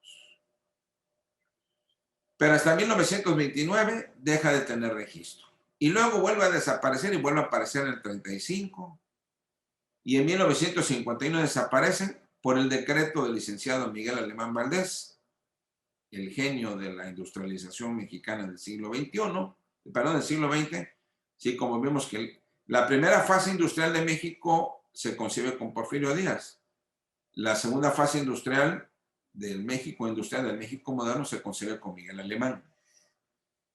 Pero hasta 1929 deja de tener registro. Y luego vuelve a desaparecer y vuelve a aparecer en el 35. Y en 1951 desaparece por el decreto del licenciado Miguel Alemán Valdés, el genio de la industrialización mexicana del siglo del siglo XX. Sí, como vemos que la primera fase industrial de México se concibe con Porfirio Díaz. La segunda fase industrial del México moderno se concibe con Miguel Alemán.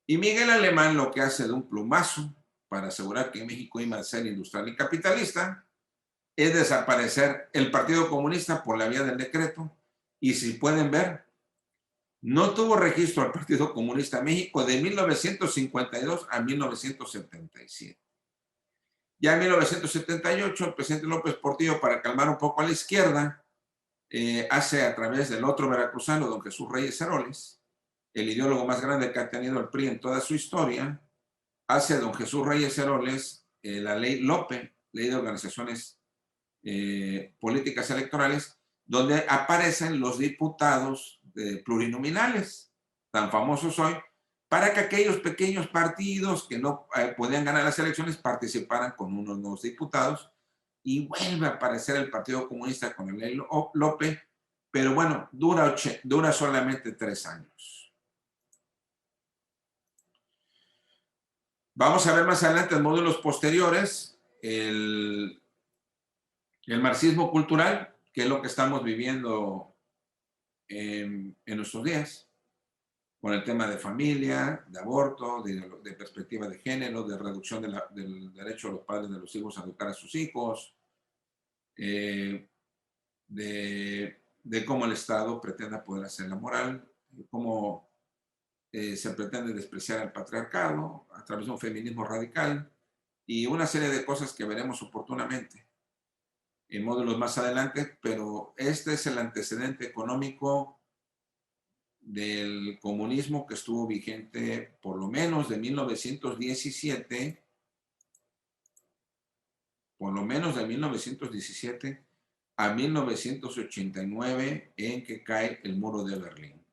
Y Miguel Alemán lo que hace de un plumazo para asegurar que México iba a ser industrial y capitalista es desaparecer el Partido Comunista por la vía del decreto. Y si pueden ver, no tuvo registro al Partido Comunista en México de 1952 a 1977. Ya en 1978, el presidente López Portillo, para calmar un poco a la izquierda, hace a través del otro veracruzano, don Jesús Reyes Heroles, el ideólogo más grande que ha tenido el PRI en toda su historia, hace a don Jesús Reyes Heroles la ley Lope, ley de organizaciones políticas electorales, donde aparecen los diputados plurinominales, tan famosos hoy, para que aquellos pequeños partidos que no podían ganar las elecciones participaran con unos nuevos diputados, y vuelve a aparecer el Partido Comunista con el ley Lope, pero bueno, dura solamente 3 años. Vamos a ver más adelante en módulos posteriores el marxismo cultural, que es lo que estamos viviendo en nuestros días, con el tema de familia, de aborto, de perspectiva de género, de reducción del derecho de los padres de los hijos a educar a sus hijos, de cómo el Estado pretende poder hacer la moral, cómo se pretende despreciar al patriarcado a través de un feminismo radical y una serie de cosas que veremos oportunamente en módulos más adelante, pero este es el antecedente económico del comunismo que estuvo vigente por lo menos de 1917, a 1989, en que cae el muro de Berlín.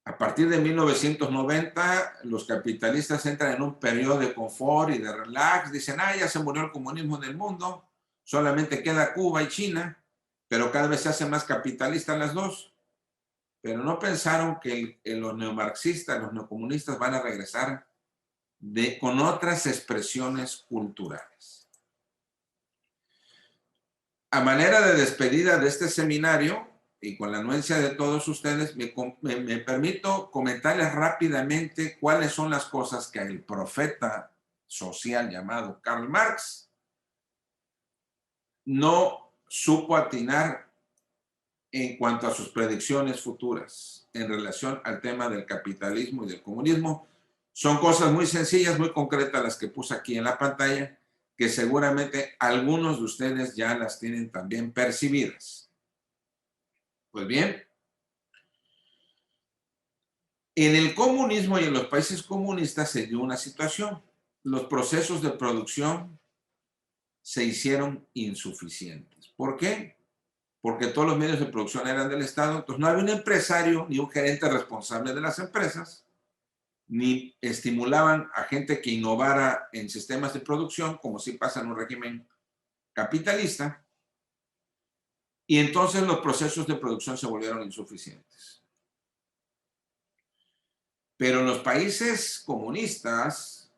A partir de 1990, los capitalistas entran en un periodo de confort y de relax. Dicen, ya se murió el comunismo en el mundo, solamente queda Cuba y China, pero cada vez se hacen más capitalistas las dos. Pero no pensaron que los neomarxistas, los neocomunistas van a regresar con otras expresiones culturales. A manera de despedida de este seminario, y con la anuencia de todos ustedes, me permito comentarles rápidamente cuáles son las cosas que el profeta social llamado Karl Marx no supo atinar en cuanto a sus predicciones futuras en relación al tema del capitalismo y del comunismo, Son cosas muy sencillas, muy concretas las que puse aquí en la pantalla, que seguramente algunos de ustedes ya las tienen también percibidas. Pues bien, en el comunismo y en los países comunistas se dio una situación. Los procesos de producción se hicieron insuficientes. ¿Por qué? Porque todos los medios de producción eran del Estado, entonces no había un empresario ni un gerente responsable de las empresas, ni estimulaban a gente que innovara en sistemas de producción, como sí pasa en un régimen capitalista, y entonces los procesos de producción se volvieron insuficientes. Pero en los países comunistas,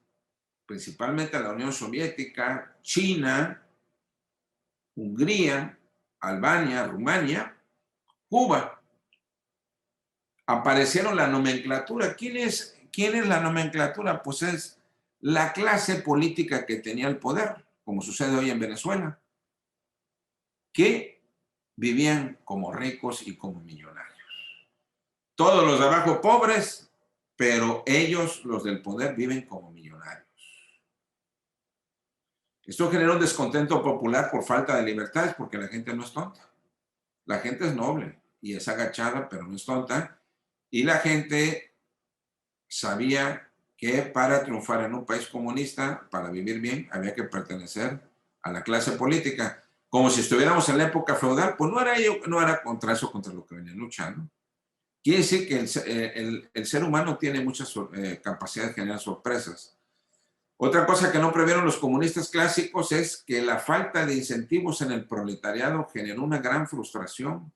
principalmente la Unión Soviética, China, Hungría, Albania, Rumania, Cuba, aparecieron la nomenclatura. ¿Quién es la nomenclatura? Pues es la clase política que tenía el poder, como sucede hoy en Venezuela, que vivían como ricos y como millonarios. Todos los de abajo pobres, pero ellos, los del poder, viven como millonarios. Esto genera un descontento popular por falta de libertades, porque la gente no es tonta. La gente es noble y es agachada, pero no es tonta. Y la gente sabía que para triunfar en un país comunista, para vivir bien, había que pertenecer a la clase política. Como si estuviéramos en la época feudal, pues no era contra eso, contra lo que venían luchando. Quiere decir que el ser humano tiene muchas capacidades de generar sorpresas. Otra cosa que no previeron los comunistas clásicos es que la falta de incentivos en el proletariado generó una gran frustración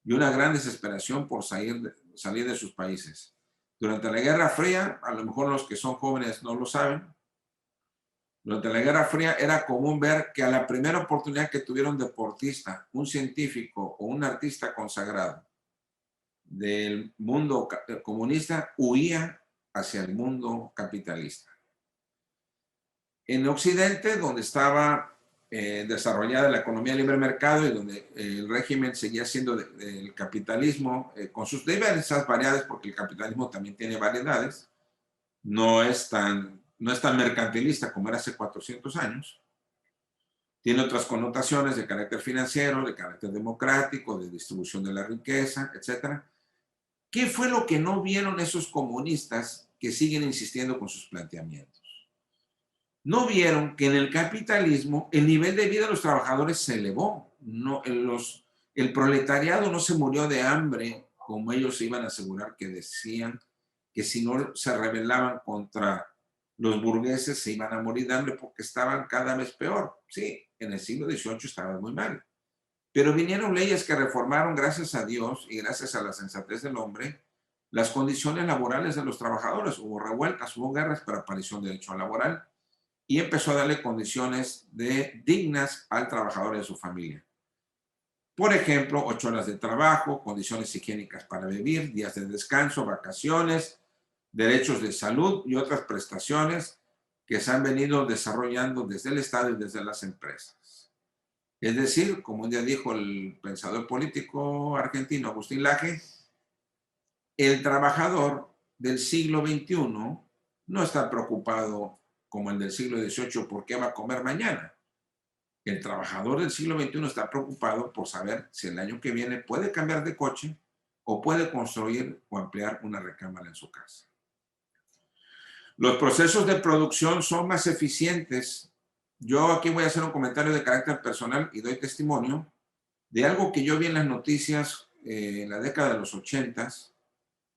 y una gran desesperación por salir de sus países. Durante la Guerra Fría, a lo mejor los que son jóvenes no lo saben, durante la Guerra Fría era común ver que a la primera oportunidad que tuviera un deportista, un científico o un artista consagrado del mundo comunista, huía hacia el mundo capitalista. En Occidente, donde estaba desarrollada la economía de libre mercado y donde el régimen seguía siendo del capitalismo con sus diversas variedades, porque el capitalismo también tiene variedades, no es tan mercantilista como era hace 400 años, tiene otras connotaciones de carácter financiero, de carácter democrático, de distribución de la riqueza, etc. ¿Qué fue lo que no vieron esos comunistas que siguen insistiendo con sus planteamientos? No vieron que en el capitalismo el nivel de vida de los trabajadores se elevó. No, el proletariado no se murió de hambre como ellos iban a asegurar, que decían que si no se rebelaban contra los burgueses se iban a morir de hambre porque estaban cada vez peor. Sí, en el siglo XVIII estaban muy mal. Pero vinieron leyes que reformaron, gracias a Dios y gracias a la sensatez del hombre, las condiciones laborales de los trabajadores. Hubo revueltas, hubo guerras, pero apareció un derecho laboral y empezó a darle condiciones dignas al trabajador y a su familia. Por ejemplo, 8 horas de trabajo, condiciones higiénicas para vivir, días de descanso, vacaciones, derechos de salud y otras prestaciones que se han venido desarrollando desde el Estado y desde las empresas. Es decir, como un día dijo el pensador político argentino Agustín Laje, el trabajador del siglo XXI no está preocupado como el del siglo XVIII por qué va a comer mañana. El trabajador del siglo XXI está preocupado por saber si el año que viene puede cambiar de coche o puede construir o ampliar una recámara en su casa. Los procesos de producción son más eficientes. Yo aquí voy a hacer un comentario de carácter personal y doy testimonio de algo que yo vi en las noticias en la década de los 80,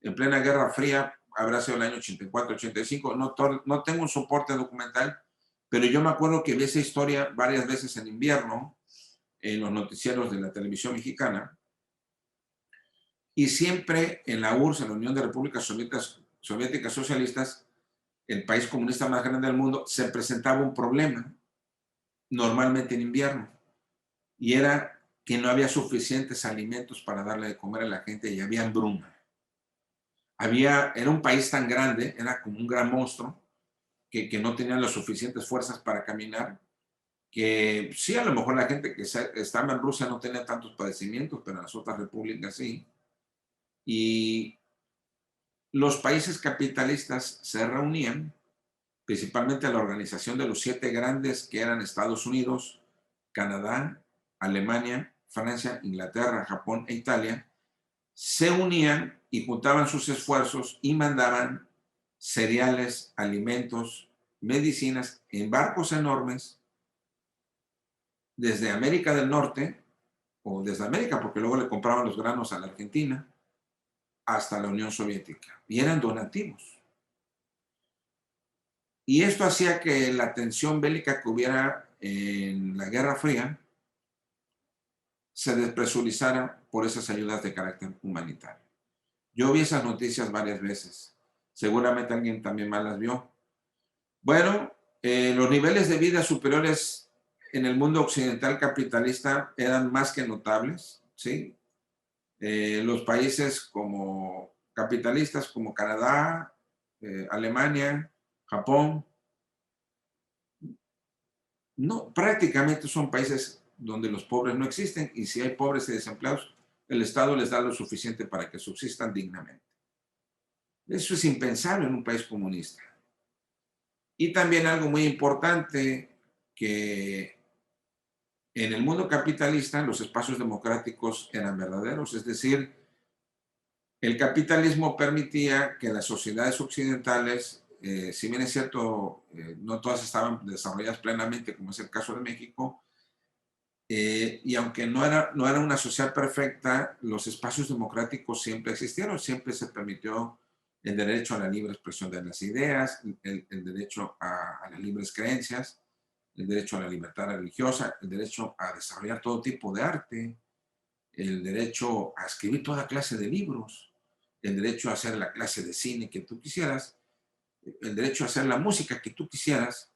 en plena Guerra Fría, habrá sido el año 84, 85, no tengo un soporte documental, pero yo me acuerdo que vi esa historia varias veces en invierno en los noticieros de la televisión mexicana y siempre en la URSS, en la Unión de Repúblicas Soviéticas Socialistas, el país comunista más grande del mundo, se presentaba un problema, normalmente en invierno, y era que no había suficientes alimentos para darle de comer a la gente y había hambruna. Era un país tan grande, era como un gran monstruo, que no tenían las suficientes fuerzas para caminar, que sí, a lo mejor la gente que estaba en Rusia no tenía tantos padecimientos, pero en las otras repúblicas sí. Y los países capitalistas se reunían, principalmente la organización de los 7 grandes que eran Estados Unidos, Canadá, Alemania, Francia, Inglaterra, Japón e Italia, se unían y juntaban sus esfuerzos y mandaban cereales, alimentos, medicinas en barcos enormes desde América del Norte, o desde América, porque luego le compraban los granos a la Argentina, hasta la Unión Soviética. Y eran donativos. Y esto hacía que la tensión bélica que hubiera en la Guerra Fría se despresurizara por esas ayudas de carácter humanitario. Yo vi esas noticias varias veces. Seguramente alguien también más las vio. Bueno, los niveles de vida superiores en el mundo occidental capitalista eran más que notables, ¿sí? Los países como capitalistas como Canadá, Alemania, Japón, no, prácticamente son países donde los pobres no existen, y si hay pobres y desempleados, el Estado les da lo suficiente para que subsistan dignamente. Eso es impensable en un país comunista. Y también algo muy importante, que en el mundo capitalista los espacios democráticos eran verdaderos, es decir, el capitalismo permitía que las sociedades occidentales, si bien es cierto, no todas estaban desarrolladas plenamente, como es el caso de México, y aunque no era una sociedad perfecta, los espacios democráticos siempre existieron, siempre se permitió el derecho a la libre expresión de las ideas, el derecho a las libres creencias, el derecho a la libertad religiosa, el derecho a desarrollar todo tipo de arte, el derecho a escribir toda clase de libros, el derecho a hacer la clase de cine que tú quisieras, el derecho a hacer la música que tú quisieras,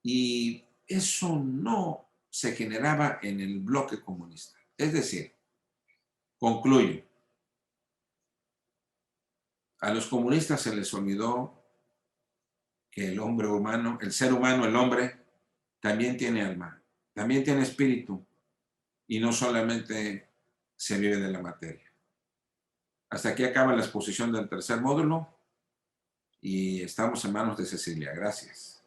y eso no se generaba en el bloque comunista. Es decir, concluyo, a los comunistas se les olvidó que el hombre humano, el ser humano, el hombre, también tiene alma, también tiene espíritu, y no solamente se vive de la materia. Hasta aquí acaba la exposición del tercer módulo y estamos en manos de Cecilia. Gracias.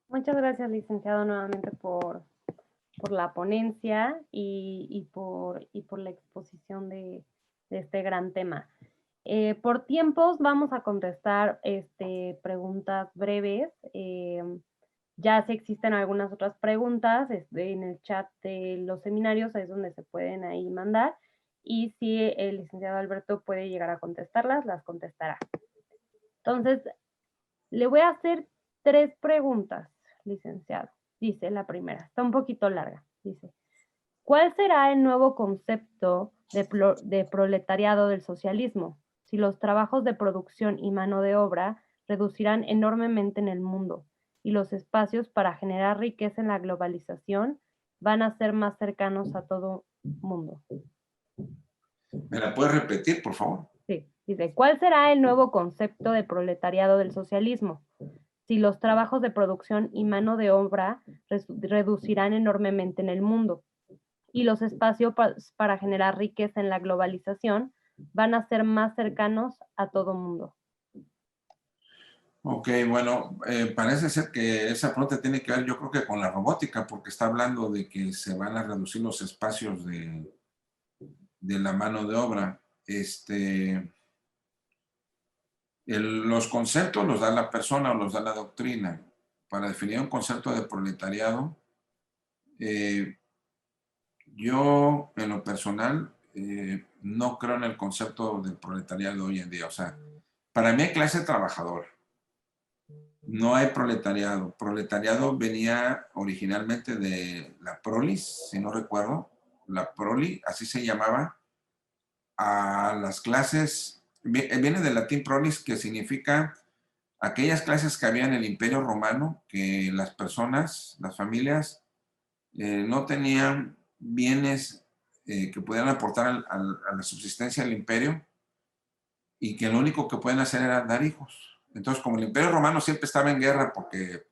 Muchas gracias, licenciado, nuevamente por la ponencia y por la exposición de este gran tema. Por tiempos vamos a contestar preguntas breves. Ya si existen algunas otras preguntas en el chat de los seminarios, es donde se pueden ahí mandar. Y si el licenciado Alberto puede llegar a contestarlas, las contestará. Entonces, le voy a hacer 3 preguntas, licenciado. Dice la primera, está un poquito larga. Dice, ¿cuál será el nuevo concepto de proletariado del socialismo? Si los trabajos de producción y mano de obra reducirán enormemente en el mundo y los espacios para generar riqueza en la globalización van a ser más cercanos a todo mundo. ¿Me la puedes repetir, por favor? Sí, dice, ¿cuál será el nuevo concepto de proletariado del socialismo? Si los trabajos de producción y mano de obra reducirán enormemente en el mundo y los espacios para generar riqueza en la globalización van a ser más cercanos a todo mundo. Ok, bueno, parece ser que esa pregunta tiene que ver, yo creo que con la robótica, porque está hablando de que se van a reducir los espacios de la mano de obra. Los conceptos los da la persona o los da la doctrina. Para definir un concepto de proletariado, yo en lo personal no creo en el concepto del proletariado hoy en día. O sea, para mí hay clase trabajadora. No hay proletariado. Proletariado venía originalmente de la prolis, si no recuerdo. La proli, así se llamaba, a las clases, viene del latín prolis, que significa aquellas clases que había en el Imperio Romano, que las personas, las familias, no tenían bienes que pudieran aportar a la subsistencia del imperio, y que lo único que pueden hacer era dar hijos. Entonces, como el Imperio Romano siempre estaba en guerra porque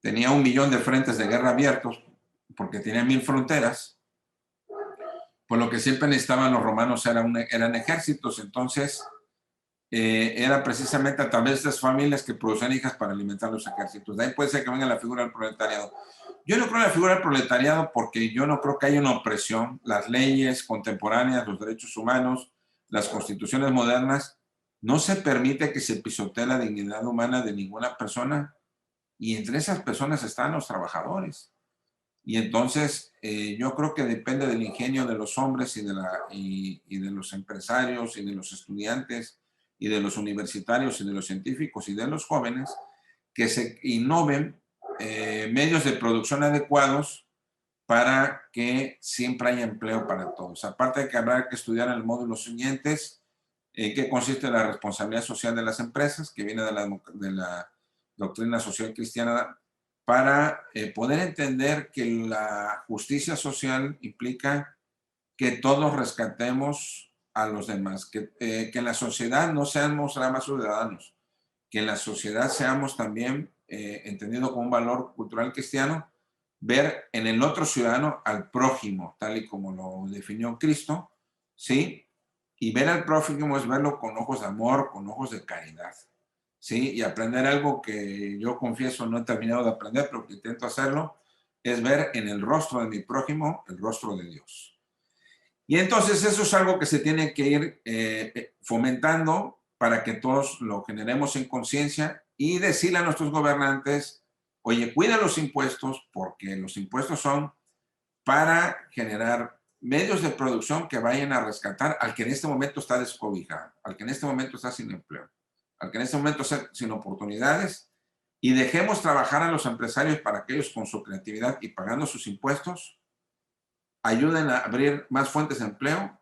tenía 1 millón de frentes de guerra abiertos, porque tenía 1000 fronteras, por lo que siempre necesitaban los romanos eran ejércitos. Entonces, era precisamente a través de estas familias que producían hijas para alimentar los ejércitos. De ahí puede ser que venga la figura del proletariado. Yo no creo en la figura del proletariado porque yo no creo que haya una opresión. Las leyes contemporáneas, los derechos humanos, las constituciones modernas, no se permite que se pisotee la dignidad humana de ninguna persona, y entre esas personas están los trabajadores. Y entonces yo creo que depende del ingenio de los hombres y de los empresarios y de los estudiantes y de los universitarios y de los científicos y de los jóvenes que se innoven medios de producción adecuados para que siempre haya empleo para todos. Aparte de que habrá que estudiar en el módulo siguientes en qué consiste la responsabilidad social de las empresas, que viene de la doctrina social cristiana, para poder entender que la justicia social implica que todos rescatemos a los demás, que en la sociedad no seamos nada más ciudadanos, que en la sociedad seamos también, entendido como un valor cultural cristiano, ver en el otro ciudadano al prójimo, tal y como lo definió Cristo, ¿sí? Y ver al prójimo es verlo con ojos de amor, con ojos de caridad, ¿sí? Y aprender algo que yo confieso no he terminado de aprender, pero que intento hacerlo, es ver en el rostro de mi prójimo el rostro de Dios. Y entonces eso es algo que se tiene que ir fomentando para que todos lo generemos en conciencia y decirle a nuestros gobernantes, oye, cuida los impuestos, porque los impuestos son para generar medios de producción que vayan a rescatar al que en este momento está descobijado, al que en este momento está sin empleo, al que en este momento está sin oportunidades, y dejemos trabajar a los empresarios para que ellos con su creatividad y pagando sus impuestos ayuden a abrir más fuentes de empleo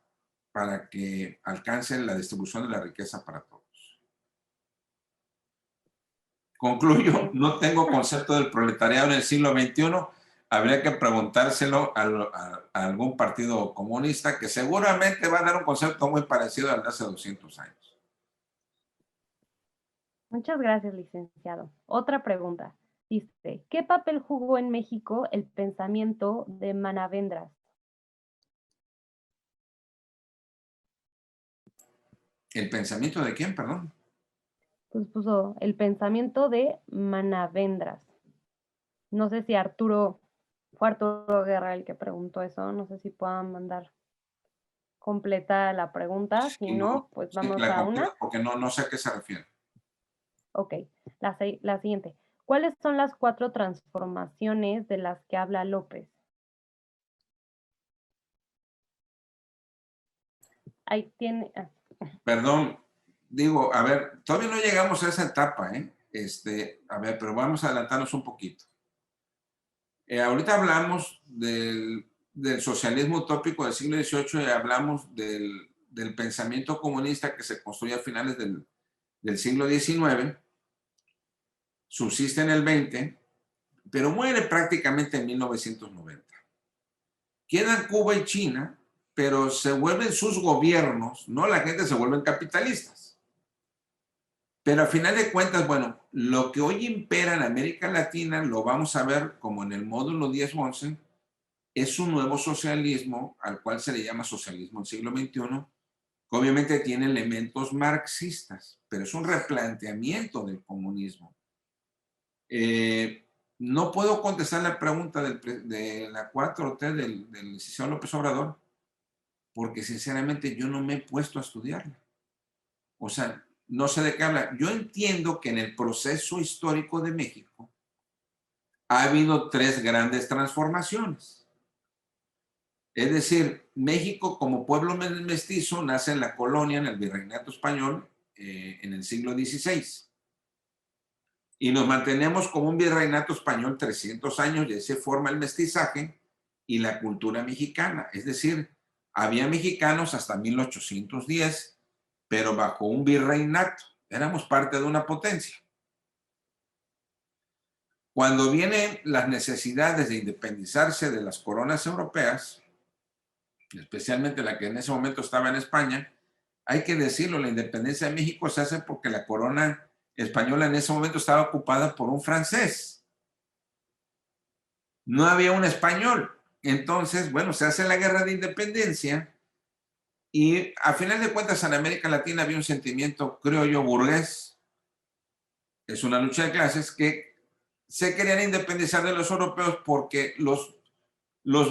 para que alcancen la distribución de la riqueza para todos. Concluyo, no tengo concepto del proletariado en el siglo XXI. Habría que preguntárselo a algún partido comunista que seguramente va a dar un concepto muy parecido al de hace 200 años. Muchas gracias, licenciado. Otra pregunta. Dice, ¿qué papel jugó en México el pensamiento de Manavendras? ¿El pensamiento de quién, perdón? Pues puso el pensamiento de Manavendras. No sé si fue Arturo Guerra el que preguntó eso. No sé si puedan mandar completa la pregunta. Si no, pues vamos a una. Porque no sé a qué se refiere. Ok, la siguiente. ¿Cuáles son las 4 transformaciones de las que habla López? Ahí tiene... Perdón, digo, a ver, todavía no llegamos a esa etapa, ¿eh? A ver, pero vamos a adelantarnos un poquito. Ahorita hablamos del socialismo utópico del siglo XVIII y hablamos del pensamiento comunista que se construyó a finales del siglo XIX, subsiste en el XX, pero muere prácticamente en 1990. Quedan Cuba y China, pero se vuelven sus gobiernos, no la gente se vuelven capitalistas. Pero a final de cuentas, bueno, lo que hoy impera en América Latina, lo vamos a ver como en el módulo 10 o 11, es un nuevo socialismo al cual se le llama socialismo del siglo XXI, que obviamente tiene elementos marxistas, pero es un replanteamiento del comunismo. No puedo contestar la pregunta de la 4T del licenciado López Obrador, porque sinceramente yo no me he puesto a estudiarla. O sea, no sé de qué habla. Yo entiendo que en el proceso histórico de México ha habido 3 grandes transformaciones. Es decir, México como pueblo mestizo nace en la colonia, en el virreinato español, en el siglo XVI. Y nos mantenemos como un virreinato español 300 años y ahí se forma el mestizaje y la cultura mexicana. Es decir, había mexicanos hasta 1810, pero bajo un virreinato. Éramos parte de una potencia. Cuando vienen las necesidades de independizarse de las coronas europeas, especialmente la que en ese momento estaba en España, hay que decirlo, la independencia de México se hace porque la corona española en ese momento estaba ocupada por un francés. No había un español. entonces, bueno, se hace la guerra de independencia y a final de cuentas en América Latina había un sentimiento, creo yo, burgués. Es una lucha de clases que se querían independizar de los europeos porque los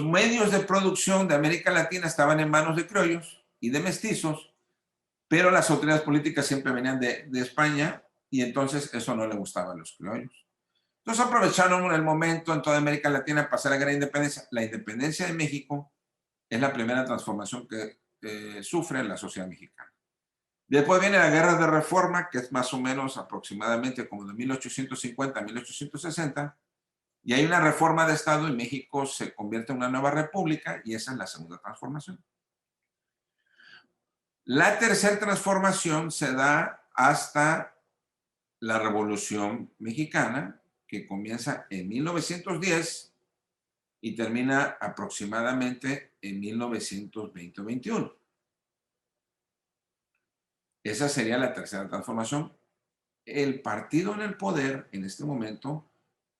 medios de producción de América Latina estaban en manos de criollos y de mestizos, pero las autoridades políticas siempre venían de España y entonces eso no le gustaba a los criollos. Entonces aprovecharon el momento en toda América Latina para hacer la gran independencia. La independencia de México es la primera transformación que sufre la sociedad mexicana. Después viene la Guerra de Reforma, que es más o menos aproximadamente como de 1850 a 1860, y hay una reforma de Estado y México se convierte en una nueva república y esa es la segunda transformación. La tercera transformación se da hasta la Revolución Mexicana, que comienza en 1910 y termina aproximadamente en 1920-21. Esa sería la tercera transformación. El partido en el poder en este momento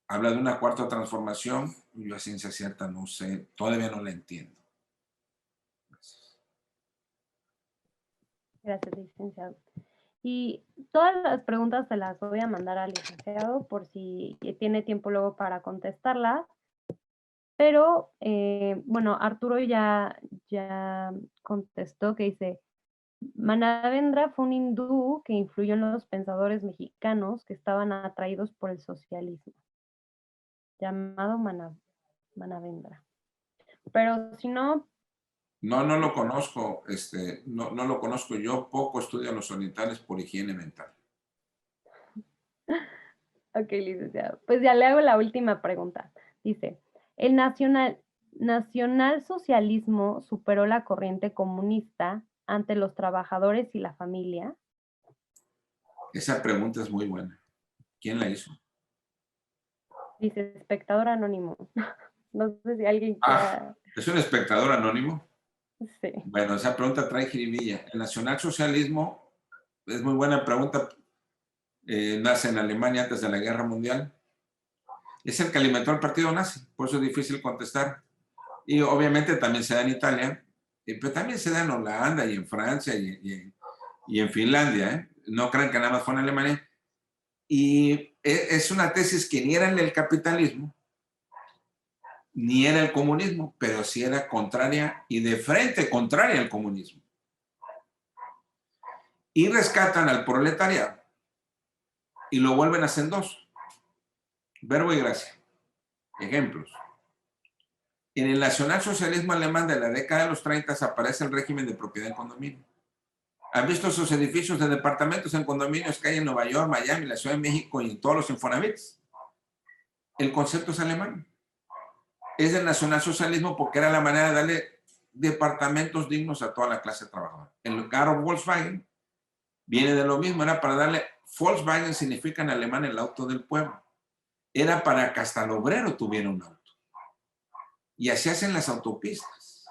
habla de una cuarta transformación. Yo a ciencia cierta no sé, todavía no la entiendo. Gracias, licenciado. Y todas las preguntas se las voy a mandar al licenciado por si tiene tiempo luego para contestarlas. Pero, bueno, Arturo ya contestó que dice, Manavendra fue un hindú que influyó en los pensadores mexicanos que estaban atraídos por el socialismo, llamado Manavendra. Pero si no... No, no lo conozco, no lo conozco. Yo poco estudio a los orientales por higiene mental. Ok, licenciado. Pues ya le hago la última pregunta. Dice, ¿el nacionalsocialismo superó la corriente comunista ante los trabajadores y la familia? Esa pregunta es muy buena. ¿Quién la hizo? Dice, espectador anónimo. No sé si alguien Ah, quiera... ¿es un espectador anónimo? Sí. Bueno, esa pregunta trae jiribilla. El nacionalsocialismo es muy buena pregunta. Nace en Alemania antes de la Guerra Mundial. Es el que alimentó al partido nazi, por eso es difícil contestar. Y obviamente también se da en Italia, pero también se da en Holanda y en Francia y en Finlandia. ¿Eh? No crean que nada más fue en Alemania. Y es una tesis que ni era el capitalismo, ni era el comunismo, pero sí era contraria y de frente contraria al comunismo. Y rescatan al proletariado y lo vuelven a hacer dos. Verbo y gracia. Ejemplos. En el nacionalsocialismo alemán de la década de los 30 aparece el régimen de propiedad en condominio. ¿Han visto esos edificios de departamentos en condominios que hay en Nueva York, Miami, la Ciudad de México y en todos los Infonavits? El concepto es alemán. Es del nacionalsocialismo porque era la manera de darle departamentos dignos a toda la clase trabajadora. El carro Volkswagen viene de lo mismo, era para darle, Volkswagen significa en alemán el auto del pueblo. Era para que hasta el obrero tuviera un auto. Y así hacen las autopistas.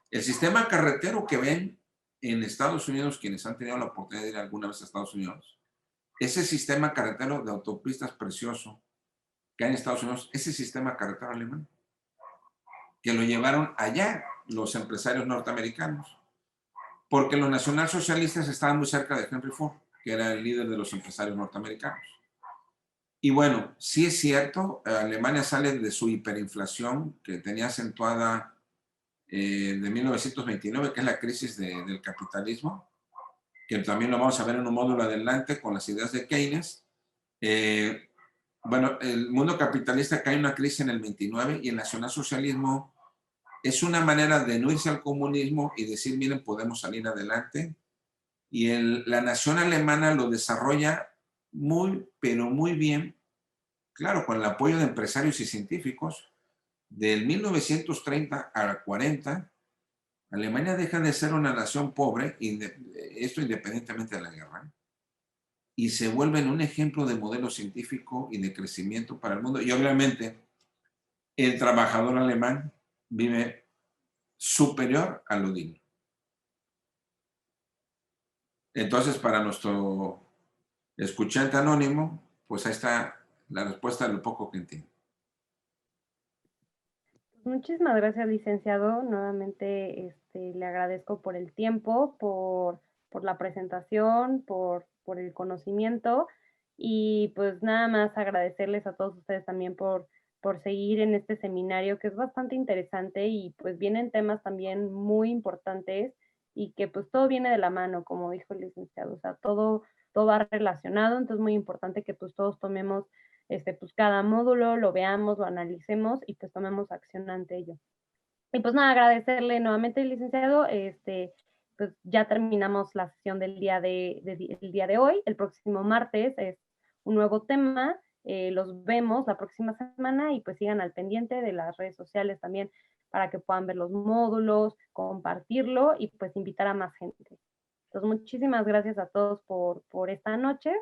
El sistema carretero que ven en Estados Unidos, quienes han tenido la oportunidad de ir alguna vez a Estados Unidos, ese sistema carretero de autopistas precioso que hay en Estados Unidos, ese sistema carretero alemán, que lo llevaron allá los empresarios norteamericanos, porque los nacionalsocialistas estaban muy cerca de Henry Ford, que era el líder de los empresarios norteamericanos. Y bueno, sí es cierto, Alemania sale de su hiperinflación que tenía acentuada de 1929, que es la crisis del capitalismo, que también lo vamos a ver en un módulo adelante con las ideas de Keynes. Bueno, el mundo capitalista cae en una crisis en el 29 y el nacionalsocialismo es una manera de no irse al comunismo y decir, miren, podemos salir adelante. Y la nación alemana lo desarrolla muy, pero muy bien, claro, con el apoyo de empresarios y científicos. Del 1930 al 40, Alemania deja de ser una nación pobre, esto independientemente de la guerra, y se vuelve un ejemplo de modelo científico y de crecimiento para el mundo. Y obviamente el trabajador alemán vive superior a lo digno. Entonces, para nuestro escuchante anónimo, pues ahí está la respuesta de lo poco que entiende. Muchísimas gracias, licenciado. Nuevamente le agradezco por el tiempo, por la presentación, por el conocimiento y pues nada más agradecerles a todos ustedes también por seguir en este seminario que es bastante interesante y pues vienen temas también muy importantes y que pues todo viene de la mano, como dijo el licenciado, o sea, todo va relacionado, entonces es muy importante que pues todos tomemos pues cada módulo, lo veamos, lo analicemos y pues tomemos acción ante ello. Y pues nada, agradecerle nuevamente, licenciado, pues ya terminamos la sesión del el día de hoy, el próximo martes es un nuevo tema, los vemos la próxima semana y pues sigan al pendiente de las redes sociales también para que puedan ver los módulos, compartirlo y pues invitar a más gente. Entonces, muchísimas gracias a todos por esta noche,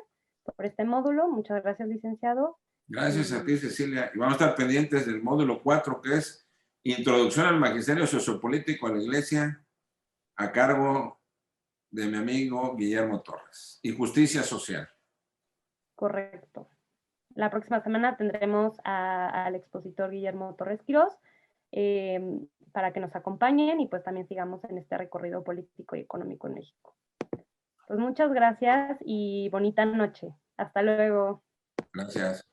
por este módulo. Muchas gracias, licenciado. Gracias a ti, Cecilia. Y vamos a estar pendientes del módulo 4, que es Introducción al Magisterio Sociopolítico a la Iglesia, a cargo de mi amigo Guillermo Torres. Y Justicia Social. Correcto. La próxima semana tendremos al expositor Guillermo Torres Quirós para que nos acompañen y pues también sigamos en este recorrido político y económico en México. Pues muchas gracias y bonita noche. Hasta luego. Gracias.